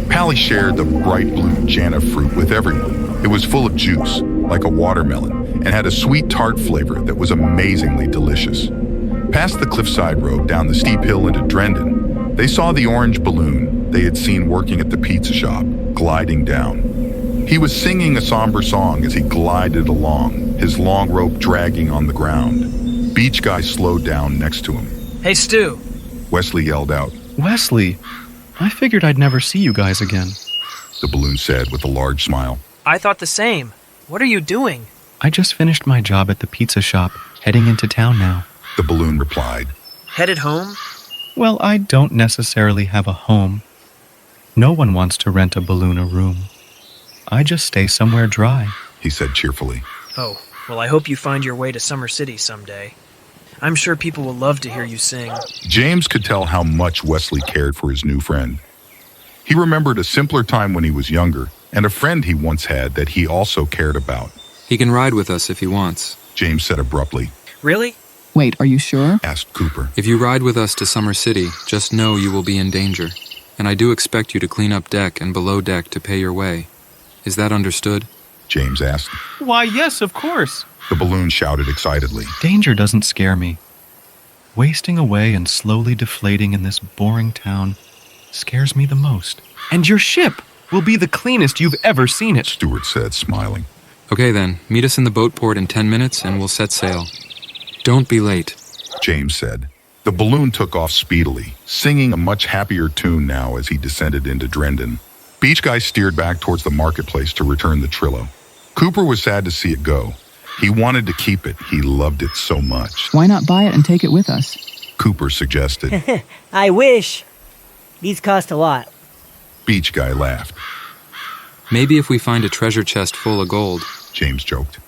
Pally shared the bright blue Jana fruit with everyone. It was full of juice, like a watermelon, and had a sweet tart flavor that was amazingly delicious. Past the cliffside road down the steep hill into Drenden, they saw the orange balloon they had seen working at the pizza shop, gliding down. He was singing a somber song as he glided along, his long rope dragging on the ground. Beach Guy slowed down next to him. Hey, Stu. Wesley yelled out. Wesley, I figured I'd never see you guys again. The balloon said with a large smile. I thought the same. What are you doing? I just finished my job at the pizza shop, heading into town now. The balloon replied. Headed home? Well, I don't necessarily have a home. No one wants to rent a balloon a room. I just stay somewhere dry, he said cheerfully. Oh, well, I hope you find your way to Summer City someday. I'm sure people will love to hear you sing. James could tell how much Wesley cared for his new friend. He remembered a simpler time when he was younger, and a friend he once had that he also cared about. He can ride with us if he wants, James said abruptly. Really? Wait, are you sure? Asked Cooper. If you ride with us to Summer City, just know you will be in danger. And I do expect you to clean up deck and below deck to pay your way. Is that understood? James asked. Why, yes, of course. The balloon shouted excitedly. Danger doesn't scare me. Wasting away and slowly deflating in this boring town scares me the most. And your ship will be the cleanest you've ever seen it, Stuart said, smiling. Okay then, meet us in the boat port in 10 minutes and we'll set sail. Don't be late, James said. The balloon took off speedily, singing a much happier tune now as he descended into Drenden. Beach Guy steered back towards the marketplace to return the Trillo. Cooper was sad to see it go. He wanted to keep it. He loved it so much. Why not buy it and take it with us? Cooper suggested. I wish. These cost a lot. Beach Guy laughed. Maybe if we find a treasure chest full of gold, James joked.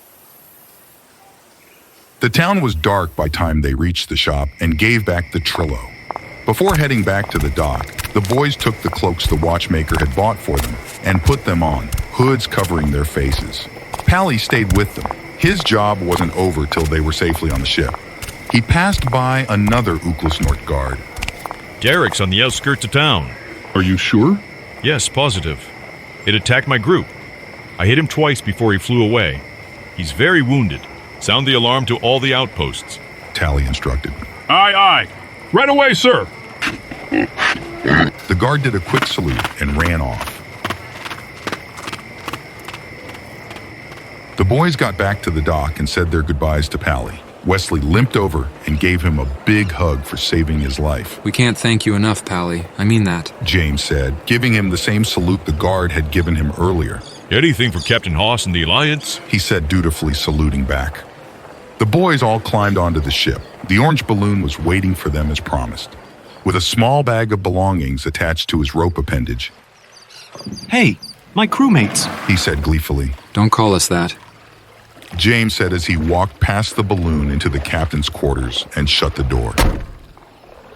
The town was dark by time they reached the shop and gave back the Trillo. Before heading back to the dock, the boys took the cloaks the watchmaker had bought for them and put them on, hoods covering their faces. Pally stayed with them. His job wasn't over till they were safely on the ship. He passed by another Uklasnort guard. Derek's on the outskirts of town. Are you sure? Yes, positive. It attacked my group. I hit him twice before he flew away. He's very wounded. Sound the alarm to all the outposts. Tally instructed. Aye, aye. Right away, sir. The guard did a quick salute and ran off. The boys got back to the dock and said their goodbyes to Pally. Wesley limped over and gave him a big hug for saving his life. We can't thank you enough, Pally. I mean that, James said, giving him the same salute the guard had given him earlier. Anything for Captain Hoss and the Alliance? He said, dutifully saluting back. The boys all climbed onto the ship. The orange balloon was waiting for them as promised, with a small bag of belongings attached to his rope appendage. Hey, my crewmates, he said gleefully. Don't call us that, James said as he walked past the balloon into the captain's quarters and shut the door.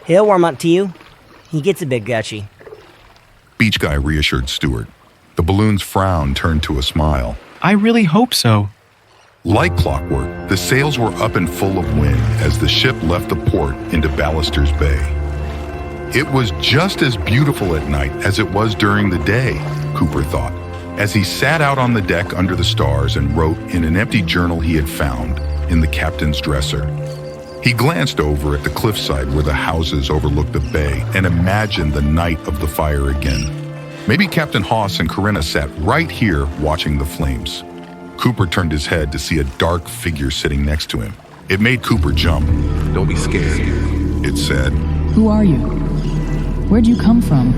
He'll warm up to you. He gets a bit gutchy. Beach Guy reassured Stuart. The balloon's frown turned to a smile. I really hope so. Like clockwork, the sails were up and full of wind as the ship left the port into Ballister's Bay. It was just as beautiful at night as it was during the day, Cooper thought, as he sat out on the deck under the stars and wrote in an empty journal he had found in the captain's dresser. He glanced over at the cliffside where the houses overlooked the bay and imagined the night of the fire again. Maybe Captain Hoss and Corinna sat right here watching the flames. Cooper turned his head to see a dark figure sitting next to him. It made Cooper jump. Don't be scared, it said. Who are you? Where'd you come from?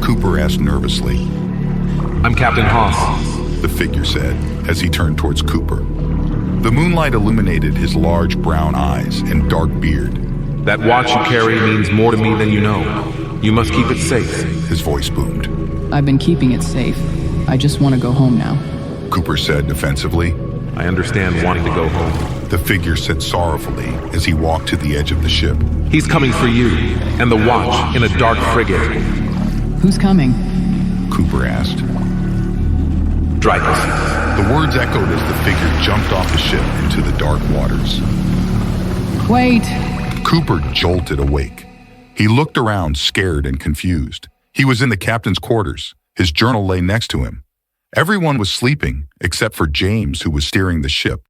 Cooper asked nervously. I'm Captain Hoss, the figure said as he turned towards Cooper. The moonlight illuminated his large brown eyes and dark beard. That watch you carry means more to me than you know. You must keep it safe. His voice boomed. I've been keeping it safe. I just want to go home now, Cooper said defensively. I understand wanting to go home, the figure said sorrowfully as he walked to the edge of the ship. He's coming for you and the watch in a dark frigate. Who's coming? Cooper asked. Dreykus. The words echoed as the figure jumped off the ship into the dark waters. Wait! Cooper jolted awake. He looked around, scared and confused. He was in the captain's quarters. His journal lay next to him. Everyone was sleeping, except for James, who was steering the ship.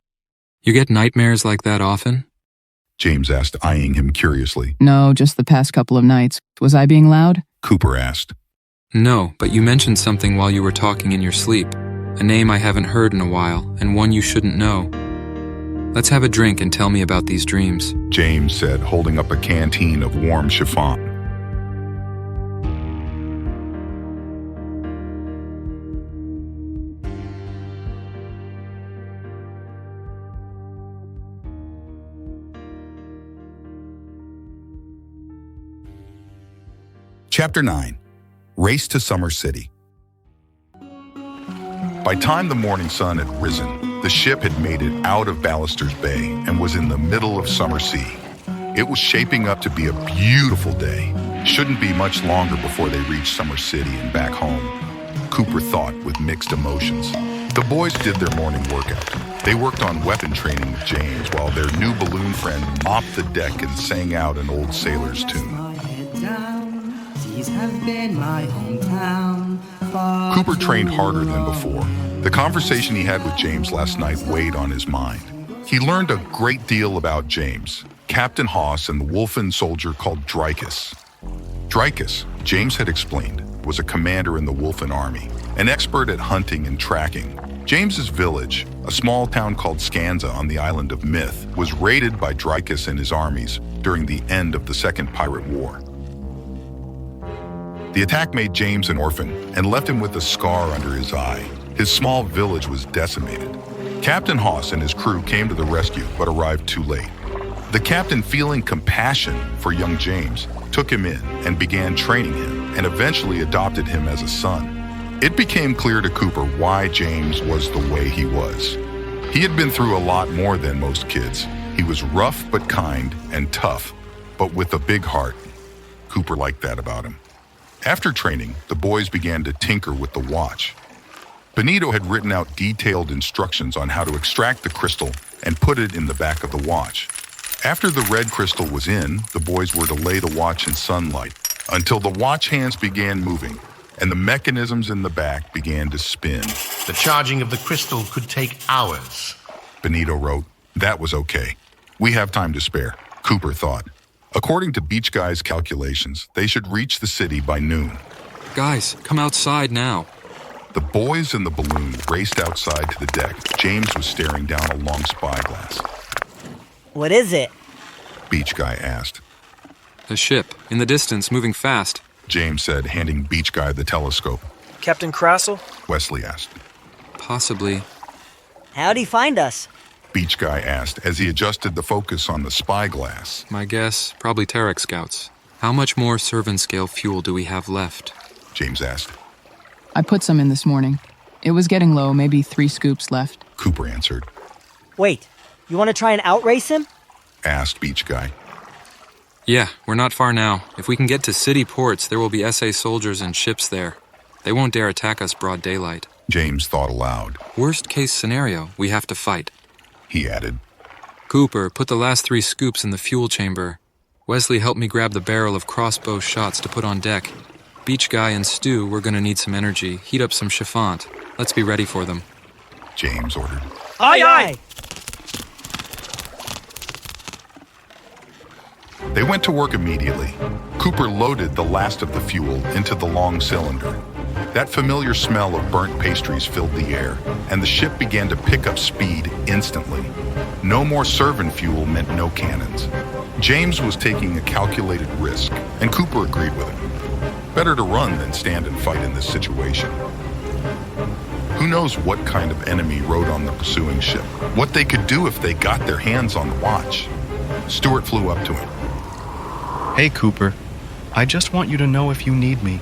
You get nightmares like that often? James asked, eyeing him curiously. No, just the past couple of nights. Was I being loud? Cooper asked. No, but you mentioned something while you were talking in your sleep. A name I haven't heard in a while, and one you shouldn't know. Let's have a drink and tell me about these dreams, James said, holding up a canteen of warm chiffon. Chapter 9. Race to Summer City. By time the morning sun had risen, the ship had made it out of Ballister's Bay and was in the middle of Summer Sea. It was shaping up to be a beautiful day. Shouldn't be much longer before they reached Summer City and back home. Cooper thought with mixed emotions. The boys did their morning workout. They worked on weapon training with James while their new balloon friend mopped the deck and sang out an old sailor's tune. Have been my hometown. Cooper trained harder than before. The conversation he had with James last night weighed on his mind. He learned a great deal about James, Captain Hoss, and the Wolfen soldier called Dreykus. Dreykus, James had explained, was a commander in the Wolfen army, an expert at hunting and tracking. James's village, a small town called Skanza on the island of Myth, was raided by Dreykus and his armies during the end of the Second Pirate War. The attack made James an orphan and left him with a scar under his eye. His small village was decimated. Captain Hoss and his crew came to the rescue but arrived too late. The captain, feeling compassion for young James, took him in and began training him and eventually adopted him as a son. It became clear to Cooper why James was the way he was. He had been through a lot more than most kids. He was rough but kind and tough, but with a big heart. Cooper liked that about him. After training, the boys began to tinker with the watch. Benito had written out detailed instructions on how to extract the crystal and put it in the back of the watch. After the red crystal was in, the boys were to lay the watch in sunlight until the watch hands began moving and the mechanisms in the back began to spin. The charging of the crystal could take hours. Benito wrote, "That was okay. We have time to spare," Cooper thought. According to Beach Guy's calculations, they should reach the city by noon. Guys, come outside now. The boys and the balloon raced outside to the deck. James was staring down a long spyglass. What is it? Beach Guy asked. The ship, in the distance, moving fast, James said, handing Beach Guy the telescope. Captain Crassel? Wesley asked. Possibly. How'd he find us? Beach Guy asked as he adjusted the focus on the spyglass. My guess, probably Tarek scouts. How much more servant-scale fuel do we have left? James asked. I put some in this morning. It was getting low, maybe 3 scoops left. Cooper answered. Wait, you want to try and outrace him? Asked Beach Guy. Yeah, we're not far now. If we can get to city ports, there will be SA soldiers and ships there. They won't dare attack us broad daylight. James thought aloud. Worst case scenario, we have to fight. He added. Cooper, put the last 3 scoops in the fuel chamber. Wesley helped me grab the barrel of crossbow shots to put on deck. Beach Guy and Stu, we're gonna need some energy. Heat up some chiffon. Let's be ready for them. James ordered. Aye, aye! They went to work immediately. Cooper loaded the last of the fuel into the long cylinder. That familiar smell of burnt pastries filled the air, and the ship began to pick up speed instantly. No more servant fuel meant no cannons. James was taking a calculated risk, and Cooper agreed with him. Better to run than stand and fight in this situation. Who knows what kind of enemy rode on the pursuing ship, what they could do if they got their hands on the watch. Stewart flew up to him. Hey, Cooper. I just want you to know if you need me.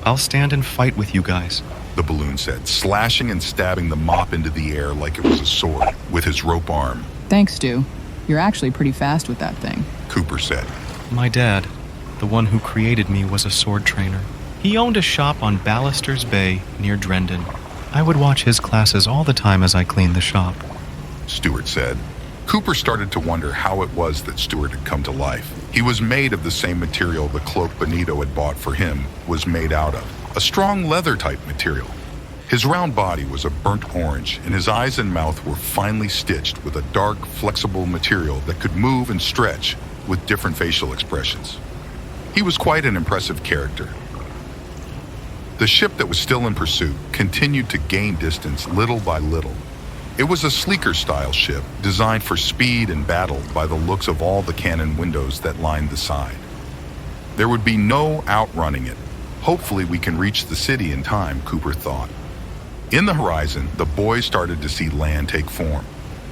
I'll stand and fight with you guys, the balloon said, slashing and stabbing the mop into the air like it was a sword with his rope arm. Thanks, Stu. You're actually pretty fast with that thing, Cooper said. My dad, the one who created me, was a sword trainer. He owned a shop on Ballister's Bay near Drenden. I would watch his classes all the time as I cleaned the shop, Stewart said. Cooper started to wonder how it was that Stewart had come to life. He was made of the same material the cloak Benito had bought for him was made out of, a strong leather-type material. His round body was a burnt orange, and his eyes and mouth were finely stitched with a dark, flexible material that could move and stretch with different facial expressions. He was quite an impressive character. The ship that was still in pursuit continued to gain distance little by little. It was a sleeker-style ship designed for speed and battle by the looks of all the cannon windows that lined the side. There would be no outrunning it. Hopefully we can reach the city in time, Cooper thought. In the horizon, the boys started to see land take form.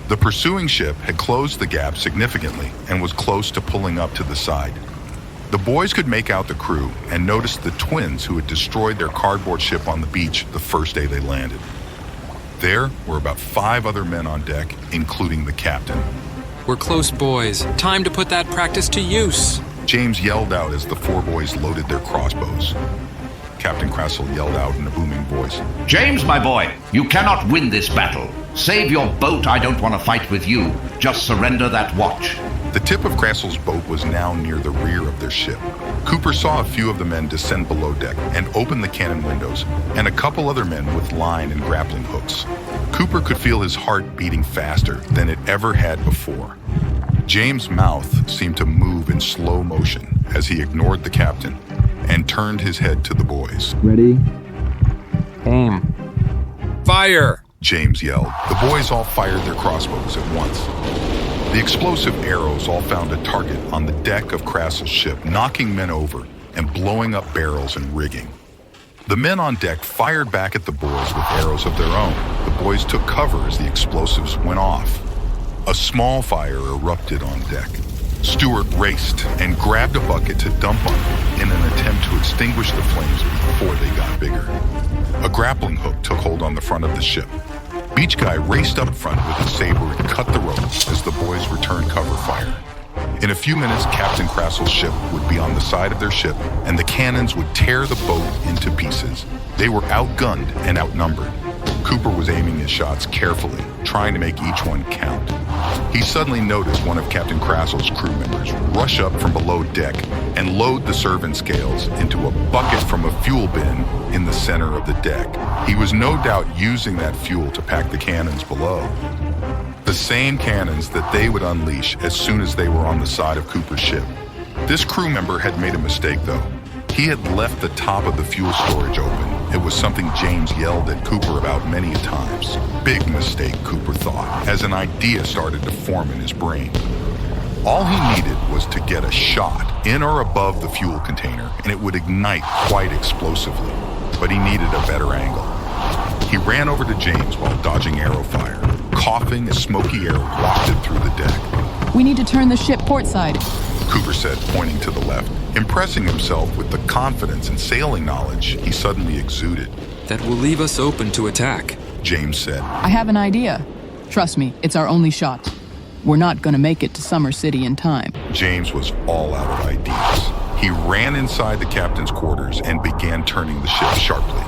The pursuing ship had closed the gap significantly and was close to pulling up to the side. The boys could make out the crew and noticed the twins who had destroyed their cardboard ship on the beach the first day they landed. There were about 5 other men on deck, including the captain. We're close, boys. Time to put that practice to use. James yelled out as the 4 boys loaded their crossbows. Captain Crassel yelled out in a booming voice. James, my boy, you cannot win this battle. Save your boat, I don't want to fight with you. Just surrender that watch. The tip of Crassel's boat was now near the rear of their ship. Cooper saw a few of the men descend below deck and open the cannon windows, and a couple other men with line and grappling hooks. Cooper could feel his heart beating faster than it ever had before. James' mouth seemed to move in slow motion as he ignored the captain and turned his head to the boys. Ready? Aim. Fire! James yelled. The boys all fired their crossbows at once. The explosive arrows all found a target on the deck of Crassel's ship, knocking men over and blowing up barrels and rigging. The men on deck fired back at the boys with arrows of their own. The boys took cover as the explosives went off. A small fire erupted on deck. Stewart raced and grabbed a bucket to dump on them in an attempt to extinguish the flames before they got bigger. A grappling hook took hold on the front of the ship. Beach Guy raced up front with a saber and cut the rope as the boys returned cover fire. In a few minutes, Captain Crassel's ship would be on the side of their ship, and the cannons would tear the boat into pieces. They were outgunned and outnumbered. Cooper was aiming his shots carefully, trying to make each one count. He suddenly noticed one of Captain Crassel's crew members rush up from below deck and load the servant scales into a bucket from a fuel bin in the center of the deck. He was no doubt using that fuel to pack the cannons below. The same cannons that they would unleash as soon as they were on the side of Cooper's ship. This crew member had made a mistake, though. He had left the top of the fuel storage open. It was something James yelled at Cooper about many times. Big mistake, Cooper thought, as an idea started to form in his brain. All he needed was to get a shot in or above the fuel container, and it would ignite quite explosively. But he needed a better angle. He ran over to James while dodging arrow fire, coughing as smoky air wafted through the deck. We need to turn the ship port side, Cooper said, pointing to the left, impressing himself with the confidence and sailing knowledge he suddenly exuded. That will leave us open to attack, James said. I have an idea. Trust me, it's our only shot. We're not gonna make it to Summer City in time. James was all out of ideas. He ran inside the captain's quarters and began turning the ship sharply,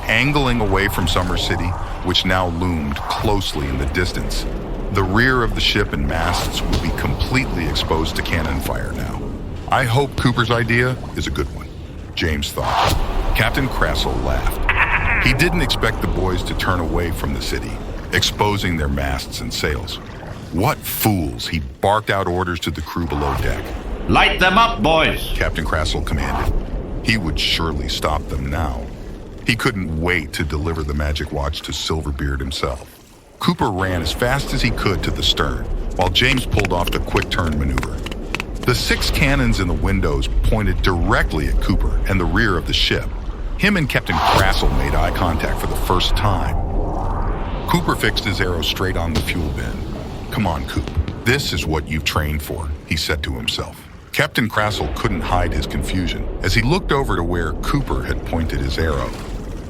angling away from Summer City, which now loomed closely in the distance. The rear of the ship and masts would be completely exposed to cannon fire now. I hope Cooper's idea is a good one, James thought. Captain Crassel laughed. He didn't expect the boys to turn away from the city, exposing their masts and sails. What fools! He barked out orders to the crew below deck. Light them up, boys, Captain Crassel commanded. He would surely stop them now. He couldn't wait to deliver the magic watch to Silverbeard himself. Cooper ran as fast as he could to the stern, while James pulled off the quick turn maneuver. The 6 cannons in the windows pointed directly at Cooper and the rear of the ship. Him and Captain Crassel made eye contact for the first time. Cooper fixed his arrow straight on the fuel bin. Come on, Coop. This is what you've trained for, he said to himself. Captain Crassel couldn't hide his confusion as he looked over to where Cooper had pointed his arrow.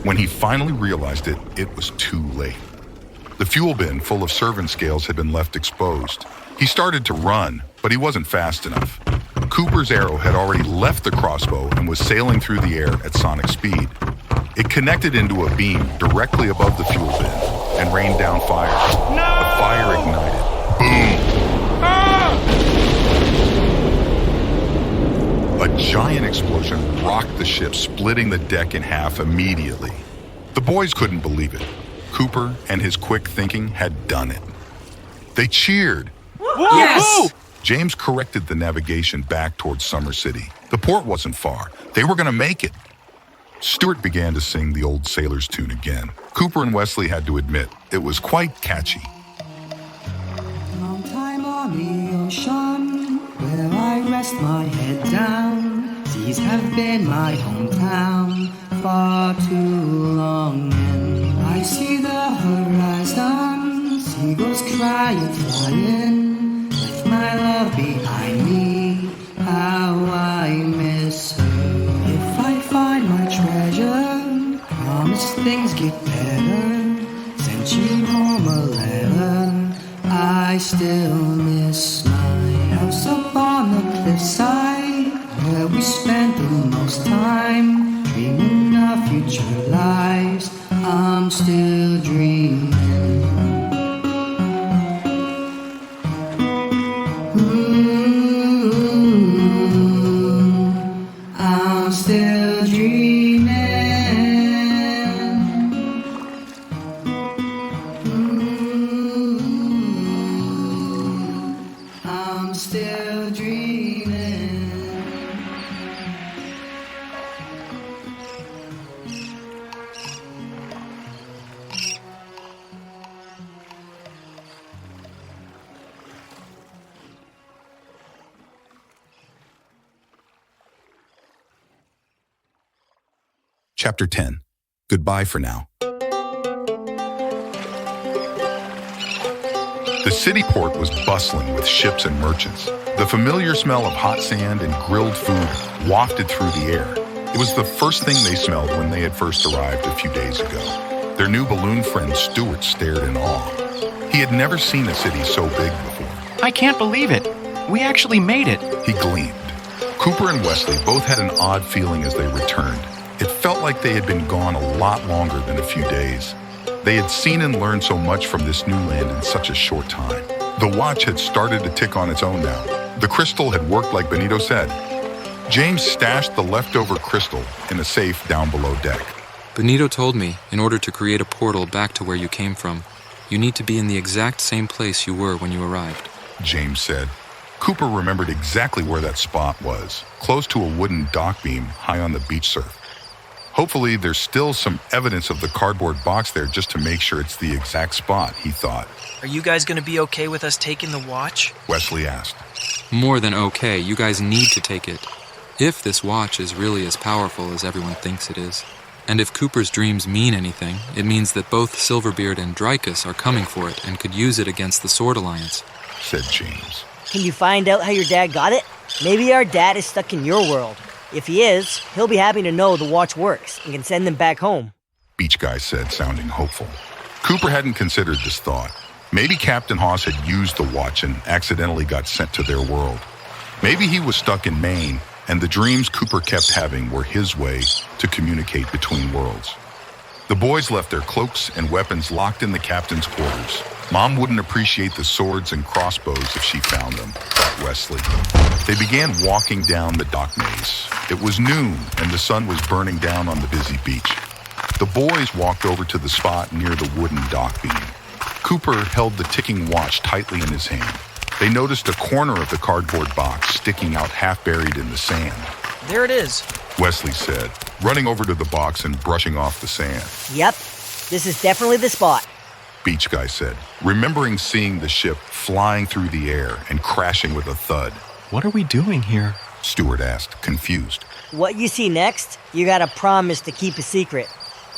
When he finally realized it, it was too late. The fuel bin full of servant scales had been left exposed. He started to run, but he wasn't fast enough. Cooper's arrow had already left the crossbow and was sailing through the air at sonic speed. It connected into a beam directly above the fuel bin and rained down fire. No! The fire ignited. Boom! Ah! A giant explosion rocked the ship, splitting the deck in half immediately. The boys couldn't believe it. Cooper and his quick thinking had done it. They cheered. Yes! James corrected the navigation back towards Summer City. The port wasn't far. They were going to make it. Stuart began to sing the old sailor's tune again. Cooper and Wesley had to admit it was quite catchy. Long time on the ocean, where I rest my head down. Seas have been my hometown far too long. And I see the horizon, seagulls crying, flying. Left my love behind me, how I miss her. If I find my treasure, promise things get better. Sent you home a letter, I still miss my house up on the cliffside, where we spent the most time, dreaming of future lives. I'm still dreaming. I'm still dreaming. I'm still dreaming. Chapter 10. Goodbye for now. The city port was bustling with ships and merchants. The familiar smell of hot sand and grilled food wafted through the air. It was the first thing they smelled when they had first arrived a few days ago. Their new balloon friend Stuart stared in awe. He had never seen a city so big before. I can't believe it. We actually made it. He gleamed. Cooper and Wesley both had an odd feeling as they returned. It felt like they had been gone a lot longer than a few days. They had seen and learned so much from this new land in such a short time. The watch had started to tick on its own now. The crystal had worked like Benito said. James stashed the leftover crystal in a safe down below deck. Benito told me, in order to create a portal back to where you came from, you need to be in the exact same place you were when you arrived. James said. Cooper remembered exactly where that spot was, close to a wooden dock beam high on the beach surf. Hopefully, there's still some evidence of the cardboard box there just to make sure it's the exact spot, he thought. Are you guys going to be okay with us taking the watch? Wesley asked. More than okay, you guys need to take it. If this watch is really as powerful as everyone thinks it is, and if Cooper's dreams mean anything, it means that both Silverbeard and Dreykus are coming for it and could use it against the Sword Alliance, said James. Can you find out how your dad got it? Maybe our dad is stuck in your world. If he is, he'll be happy to know the watch works and can send them back home. Beach Guy said, sounding hopeful. Cooper hadn't considered this thought. Maybe Captain Hoss had used the watch and accidentally got sent to their world. Maybe he was stuck in Maine, and the dreams Cooper kept having were his way to communicate between worlds. The boys left their cloaks and weapons locked in the captain's quarters. Mom wouldn't appreciate the swords and crossbows if she found them, thought Wesley. They began walking down the dock maze. It was noon, and the sun was burning down on the busy beach. The boys walked over to the spot near the wooden dock beam. Cooper held the ticking watch tightly in his hand. They noticed a corner of the cardboard box sticking out half buried in the sand. There it is, Wesley said, running over to the box and brushing off the sand. Yep, this is definitely the spot, Beach Guy said, remembering seeing the ship flying through the air and crashing with a thud. What are we doing here? Stuart asked, confused. What you see next, you gotta promise to keep a secret,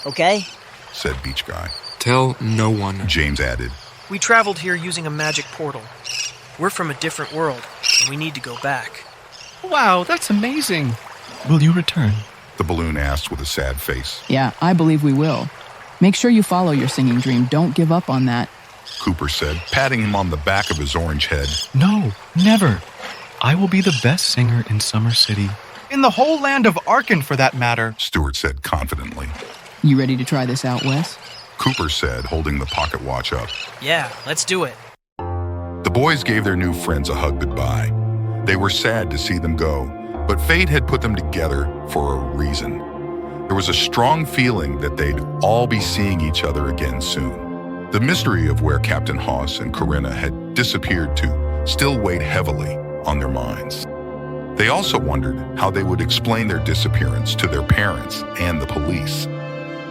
okay? Said Beach Guy. Tell no one, James added. We traveled here using a magic portal. We're from a different world, and we need to go back. Wow, that's amazing. Will you return? The balloon asked with a sad face. Yeah, I believe we will. Make sure you follow your singing dream. Don't give up on that, Cooper said, patting him on the back of his orange head. No, never. I will be the best singer in Summer City. In the whole land of Arkan, for that matter, Stuart said confidently. You ready to try this out, Wes? Cooper said, holding the pocket watch up. Yeah, let's do it. The boys gave their new friends a hug goodbye. They were sad to see them go, but fate had put them together for a reason. There was a strong feeling that they'd all be seeing each other again soon. The mystery of where Captain Hoss and Corinna had disappeared to still weighed heavily on their minds. They also wondered how they would explain their disappearance to their parents and the police.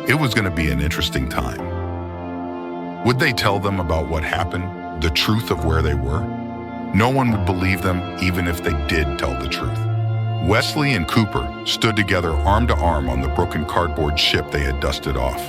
It was going to be an interesting time. Would they tell them about what happened, the truth of where they were? No one would believe them even if they did tell the truth. Wesley and Cooper stood together arm to arm on the broken cardboard ship they had dusted off.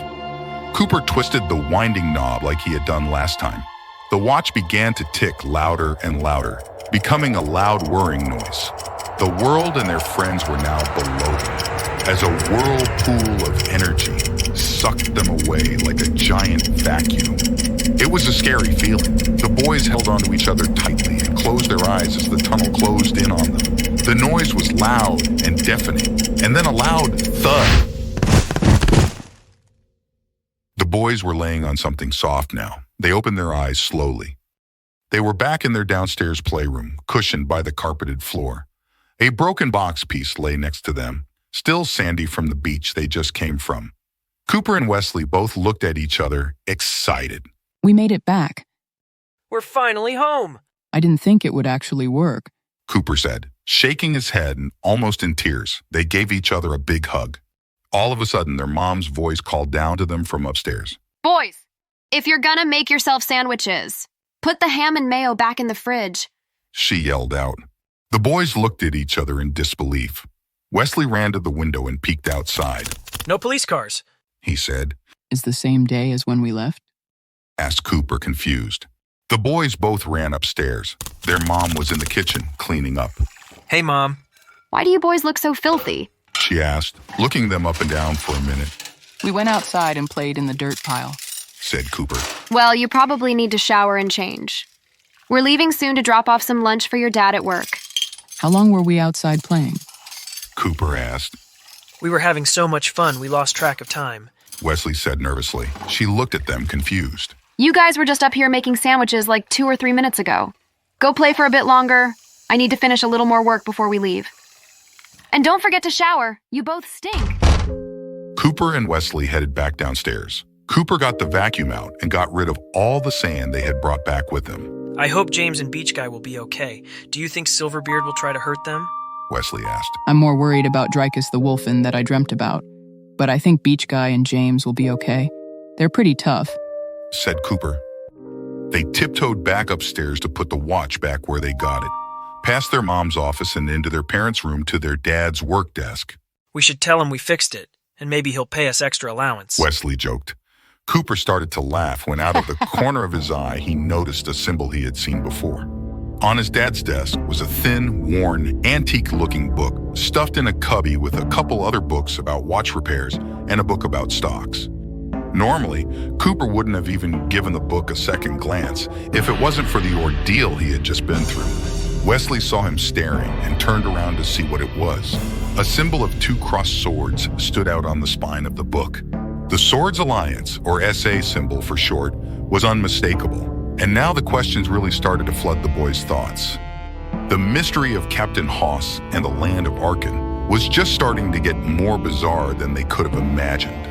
Cooper twisted the winding knob like he had done last time. The watch began to tick louder and louder, becoming a loud whirring noise. The world and their friends were now below them, as a whirlpool of energy sucked them away like a giant vacuum. It was a scary feeling. The boys held onto each other tightly and closed their eyes as the tunnel closed in on them. The noise was loud and deafening, and then a loud thud. The boys were laying on something soft now. They opened their eyes slowly. They were back in their downstairs playroom, cushioned by the carpeted floor. A broken box piece lay next to them, still sandy from the beach they just came from. Cooper and Wesley both looked at each other, excited. We made it back. We're finally home. I didn't think it would actually work, Cooper said, shaking his head and almost in tears. They gave each other a big hug. All of a sudden, their mom's voice called down to them from upstairs. Boys, if you're gonna make yourself sandwiches, put the ham and mayo back in the fridge. She yelled out. The boys looked at each other in disbelief. Wesley ran to the window and peeked outside. No police cars, he said. Is the same day as when we left? Asked Cooper, confused. The boys both ran upstairs. Their mom was in the kitchen, cleaning up. Hey, Mom. Why do you boys look so filthy? She asked, looking them up and down for a minute. We went outside and played in the dirt pile, said Cooper. Well, you probably need to shower and change. We're leaving soon to drop off some lunch for your dad at work. How long were we outside playing? Cooper asked. We were having so much fun, we lost track of time. Wesley said nervously. She looked at them, confused. You guys were just up here making sandwiches like 2 or 3 minutes ago. Go play for a bit longer. I need to finish a little more work before we leave. And don't forget to shower. You both stink. Cooper and Wesley headed back downstairs. Cooper got the vacuum out and got rid of all the sand they had brought back with them. I hope James and Beach Guy will be okay. Do you think Silverbeard will try to hurt them? Wesley asked. I'm more worried about Dreykus the Wolfen that I dreamt about. But I think Beach Guy and James will be okay. They're pretty tough, said Cooper. They tiptoed back upstairs to put the watch back where they got it, past their mom's office and into their parents' room to their dad's work desk. We should tell him we fixed it, and maybe he'll pay us extra allowance. Wesley joked. Cooper started to laugh when out of the corner of his eye he noticed a symbol he had seen before. On his dad's desk was a thin, worn, antique-looking book stuffed in a cubby with a couple other books about watch repairs and a book about stocks. Normally, Cooper wouldn't have even given the book a second glance if it wasn't for the ordeal he had just been through. Wesley saw him staring and turned around to see what it was. A symbol of 2 crossed swords stood out on the spine of the book. The Swords Alliance, or SA symbol for short, was unmistakable. And now the questions really started to flood the boys' thoughts. The mystery of Captain Hoss and the land of Arkin was just starting to get more bizarre than they could have imagined.